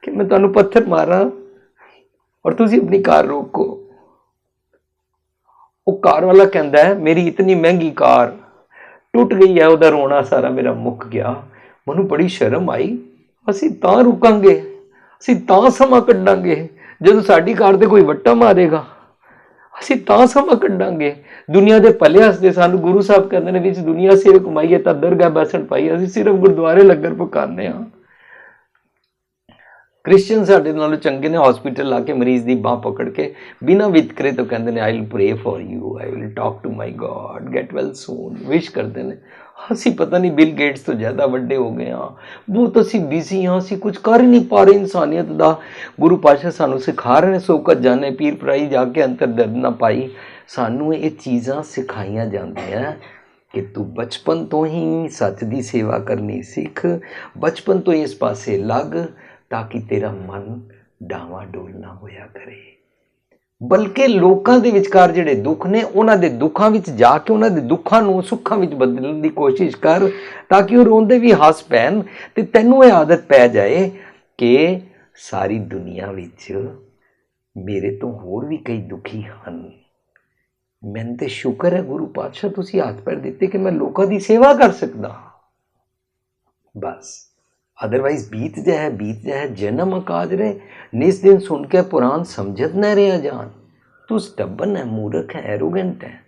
ਕਿ ਮੈਂ ਤੁਹਾਨੂੰ ਪੱਥਰ ਮਾਰਾਂ ਔਰ ਤੁਸੀਂ ਆਪਣੀ ਕਾਰ ਰੋਕੋ। ਉਹ ਕਾਰ ਵਾਲਾ ਕਹਿੰਦਾ ਹੈ ਮੇਰੀ ਇਤਨੀ ਮਹਿੰਗੀ ਕਾਰ ਟੁੱਟ ਗਈ ਹੈ, ਉਹਦਾ ਰੋਣਾ ਸਾਰਾ ਮੇਰਾ ਮੁੱਕ ਗਿਆ। ਮੈਨੂੰ ਬੜੀ ਸ਼ਰਮ ਆਈ, ਅਸੀਂ ਤਾਂ ਰੁਕਾਂਗੇ, ਅਸੀਂ ਤਾਂ ਸਮਾਂ ਕੱਢਾਂਗੇ ਜਦੋਂ ਸਾਡੀ ਕਾਰ 'ਤੇ ਕੋਈ ਵੱਟਾ ਮਾਰੇਗਾ, ਅਸੀਂ ਤਾਂ ਸਮਾਂ ਕੱਢਾਂਗੇ। ਦੁਨੀਆ ਦੇ ਭਲੇ ਵਾਸਤੇ ਸਾਨੂੰ ਗੁਰੂ ਸਾਹਿਬ ਕਹਿੰਦੇ ਨੇ ਵਿੱਚ ਦੁਨੀਆ ਸੇਵ ਕਮਾਈਏ ਤਾਂ ਦਰਗਾਹ ਬੈਸਣ ਪਾਈ, ਅਸੀਂ ਸਿਰਫ ਗੁਰਦੁਆਰੇ ਲੰਗਰ ਪਕਾਉਂਦੇ ਹਾਂ। ਕ੍ਰਿਸਚਨ ਸਾਡੇ ਨਾਲੋਂ ਚੰਗੇ ਨੇ, ਹਸਪੀਟਲ ਲਾ ਕੇ ਮਰੀਜ਼ ਦੀ ਬਾਂਹ ਪਕੜ ਕੇ ਬਿਨਾਂ ਵਿਤਕਰੇ ਤੋਂ ਕਹਿੰਦੇ ਨੇ I will pray for you, I will talk to my God, get well soon, wish ਕਰਦੇ ਨੇ। ਅਸੀਂ ਪਤਾ ਨਹੀਂ ਬਿਲ ਗੇਟਸ ਤੋਂ ਜ਼ਿਆਦਾ ਵੱਡੇ ਹੋ ਗਏ ਹਾਂ, ਬਹੁਤ ਅਸੀਂ ਬਿਜ਼ੀ ਹਾਂ, ਅਸੀਂ ਕੁਝ ਕਰ ਹੀ ਨਹੀਂ ਪਾ ਰਹੇ ਇਨਸਾਨੀਅਤ ਦਾ। ਗੁਰੂ ਪਾਤਸ਼ਾਹ ਸਾਨੂੰ ਸਿਖਾ ਰਹੇ ਨੇ ਸੌਕਤ ਜਾਣੇ ਪੀਰ ਪਰਾਈ ਜਾ ਕੇ ਅੰਤਰ ਦਰਦ ਨਾ ਪਾਈ। ਸਾਨੂੰ ਇਹ ਚੀਜ਼ਾਂ ਸਿਖਾਈਆਂ ਜਾਂਦੀਆਂ ਕਿ ਤੂੰ ਬਚਪਨ ਤੋਂ ਹੀ ਸੱਚ ਦੀ ਸੇਵਾ ਕਰਨੀ ਸਿੱਖ, ਬਚਪਨ ਤੋਂ ਇਸ ਪਾਸੇ ਲੱਗ, ਤਾਂ ਕਿ ਤੇਰਾ ਮਨ ਡਾਵਾਂ ਡੋਲ ਨਾ ਹੋਇਆ ਕਰੇ। ਬਲਕਿ ਲੋਕਾਂ ਦੇ ਵਿਚਕਾਰ ਜਿਹੜੇ ਦੁੱਖ ਨੇ, ਉਹਨਾਂ ਦੇ ਦੁੱਖਾਂ ਵਿੱਚ ਜਾ ਕੇ ਉਹਨਾਂ ਦੇ ਦੁੱਖਾਂ ਨੂੰ ਸੁੱਖਾਂ ਵਿੱਚ ਬਦਲਣ ਦੀ ਕੋਸ਼ਿਸ਼ ਕਰ, ਤਾਂ ਕਿ ਉਹ ਰੋਂਦੇ ਵੀ ਹੱਸ ਪੈਣ ਤੇ ਤੈਨੂੰ ਇਹ ਆਦਤ ਪੈ ਜਾਏ ਕਿ ਸਾਰੀ ਦੁਨੀਆ ਵਿੱਚ ਮੇਰੇ ਤੋਂ ਹੋਰ ਵੀ ਕਈ ਦੁਖੀ ਹਨ। ਮੈਨੂੰ ਤੇ ਸ਼ੁਕਰ ਹੈ ਗੁਰੂ ਪਾਤਸ਼ਾਹ ਤੁਸੀਂ ਹੱਥ ਪੈਰ ਦਿੱਤੇ ਕਿ ਮੈਂ ਲੋਕਾਂ ਦੀ ਸੇਵਾ ਕਰ ਸਕਦਾ। ਬਸ ਅਦਰਵਾਈਜ਼ ਬੀਤ ਜਾਏ ਜਨਮ ਅਕਾਜ ਰਹੇ। ਨਿਸ ਦਿਨ ਸੁਣ ਕੇ ਪੁਰਾਣ ਸਮਝਤ न ਰਿਹਾ ਜਾਨ। ਤੂੰ ਸਟੱਬਨ ਹੈ, ਮੂਰਖ ਹੈ, ਐਰੋਗੈਂਟ ਹੈ।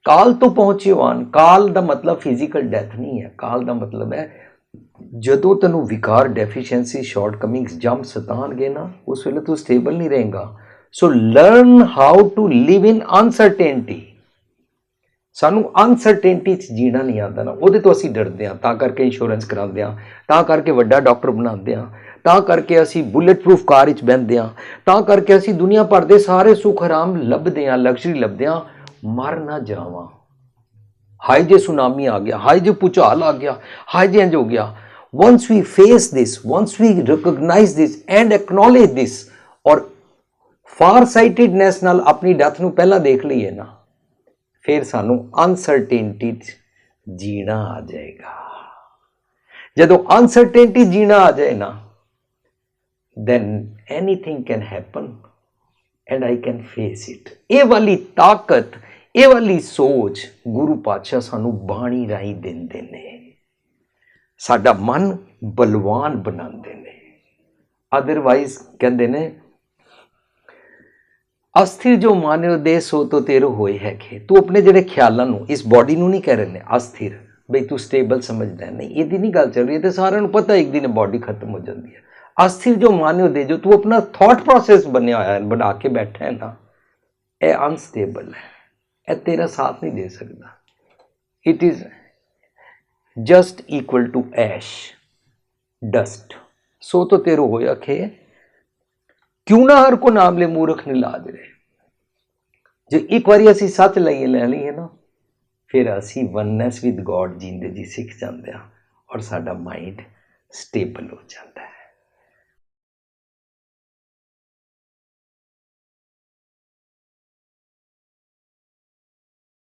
ਕਾਲ ਤੋਂ ਪਹੁੰਚਿਓ ਆਨ। ਕਾਲ ਦਾ ਮਤਲਬ ਫਿਜ਼ੀਕਲ ਡੈਥ ਨਹੀਂ ਹੈ। ਕਾਲ ਦਾ ਮਤਲਬ ਹੈ ਜਦੋਂ ਤੈਨੂੰ ਵਿਕਾਰ, ਡੈਫੀਸ਼ੀਐਂਸੀ, ਸ਼ਾਰਟ ਕਮਿੰਗਸ, ਜੰਪ ਸਤਾਉਣਗੇ ਨਾ, ਉਸ ਵੇਲੇ ਤੂੰ ਸਟੇਬਲ ਨਹੀਂ ਰਹੇਗਾ। ਸੋ ਲਰਨ ਹਾਊ ਟੂ ਲਿਵ ਇਨ ਅਨਸਰਟੇਨਟੀ। ਸਾਨੂੰ ਅਨਸਰਟੇਨਟੀ 'ਚ ਜੀਣਾ ਨਹੀਂ ਆਉਂਦਾ ਨਾ, ਉਹਦੇ ਤੋਂ ਅਸੀਂ ਡਰਦੇ ਹਾਂ। ਤਾਂ ਕਰਕੇ ਇੰਸ਼ੋਰੈਂਸ ਕਰਾਉਂਦੇ ਹਾਂ, ਤਾਂ ਕਰਕੇ ਵੱਡਾ ਡਾਕਟਰ ਬਣਾਉਂਦੇ ਹਾਂ, ਤਾਂ ਕਰਕੇ ਅਸੀਂ ਬੁਲਟ ਪ੍ਰੂਫ ਕਾਰ ਵਿੱਚ ਬਹਿੰਦੇ ਹਾਂ, ਤਾਂ ਕਰਕੇ ਅਸੀਂ ਦੁਨੀਆ ਭਰ ਦੇ ਸਾਰੇ ਸੁੱਖ ਆਰਾਮ ਲੱਭਦੇ ਹਾਂ, ਲਗਜ਼ਰੀ ਲੱਭਦੇ ਹਾਂ। ਮਰ ਨਾ ਜਾਵਾਂ। ਹਾਏ ਜੇ ਸੁਨਾਮੀ ਆ ਗਿਆ, ਹਾਏ ਜੇ ਭੂਚਾਲ ਆ ਗਿਆ, ਹਾਏ ਜੇ ਇੰਝ ਹੋ ਗਿਆ। once we face this, once we recognize this and acknowledge this ਔਰ ਫਾਰ ਸਾਈਟਿਡਨੈਸ ਨਾਲ ਆਪਣੀ ਡੈਥ ਨੂੰ ਪਹਿਲਾਂ ਦੇਖ ਲਈਏ ਨਾ, ਫਿਰ ਸਾਨੂੰ ਅਨਸਰਟੇਨਟੀ 'ਚ ਜੀਣਾ ਆ ਜਾਏਗਾ। ਜਦੋਂ ਅਨਸਰਟੇਨਟੀ ਜੀਣਾ ਆ ਜਾਏ ਨਾ, then anything can happen and I can face it। ਇਹ ਵਾਲੀ ਤਾਕਤ, ਇਹ ਵਾਲੀ ਸੋਚ ਗੁਰੂ ਪਾਤਸ਼ਾਹ ਸਾਨੂੰ ਬਾਣੀ ਰਾਹੀਂ ਦਿੰਦੇ ਨੇ। ਸਾਡਾ ਮਨ ਬਲਵਾਨ ਬਣਾਉਂਦੇ ਨੇ। ਅਦਰਵਾਈਜ਼ ਕਹਿੰਦੇ ਨੇ ਅਸਥਿਰ ਜੋ ਮਾਨਿਓ ਦੇ ਸੋ ਤੋਂ ਤੇਰੋ ਹੋਏ ਹੈਗੇ। ਤੂੰ ਆਪਣੇ ਜਿਹੜੇ ਖਿਆਲਾਂ ਨੂੰ, ਇਸ ਬੋਡੀ ਨੂੰ ਨਹੀਂ ਕਹਿ ਰਹੇ ਨੇ ਅਸਥਿਰ, ਬਈ ਤੂੰ ਸਟੇਬਲ ਸਮਝਦਾ ਨਹੀਂ, ਇਹਦੀ ਨਹੀਂ ਗੱਲ ਚੱਲ ਰਹੀ ਹੈ। ਤੇ ਸਾਰਿਆਂ ਨੂੰ ਪਤਾ ਇੱਕ ਦਿਨ ਬੋਡੀ ਖਤਮ ਹੋ ਜਾਂਦੀ ਹੈ। ਅਸਥਿਰ ਜੋ ਮਾਨਿਓ ਦੇ, ਜੋ ਤੂੰ ਆਪਣਾ ਥਾਟ ਪ੍ਰੋਸੈਸ ਬਣਿਆ ਹੋਇਆ ਹੈ, ਬਣਾ ਕੇ ਬੈਠਾ ਹੈ ਨਾ, ਇਹ ਅਨਸਟੇਬਲ ਹੈ। ਇਹ ਤੇਰਾ ਸਾਥ ਨਹੀਂ ਦੇ ਸਕਦਾ। It is just equal to ash, dust. So ਤੋਂ ਤੇਰੋ ਹੋਇਆ ਖੇ, ਕਿਉਂ ਨਾ ਹਰ ਕੋ ਨਾਮ ਲੈ ਮੂਰਖ ਨਿਲਾਜ ਰਹੇ। ਜੇ ਇੱਕ ਵਾਰੀ ਅਸੀਂ ਸੱਚ ਲੈ ਲਈਏ ਨਾ, ਫਿਰ ਅਸੀਂ ਵਨਨੈਸ ਵਿਦ ਗੋਡ ਜੀਂਦੇ ਜੀ ਸਿੱਖ ਜਾਂਦੇ ਹਾਂ ਔਰ ਸਾਡਾ ਮਾਈਂਡ ਸਟੇਬਲ ਹੋ ਜਾਂਦਾ।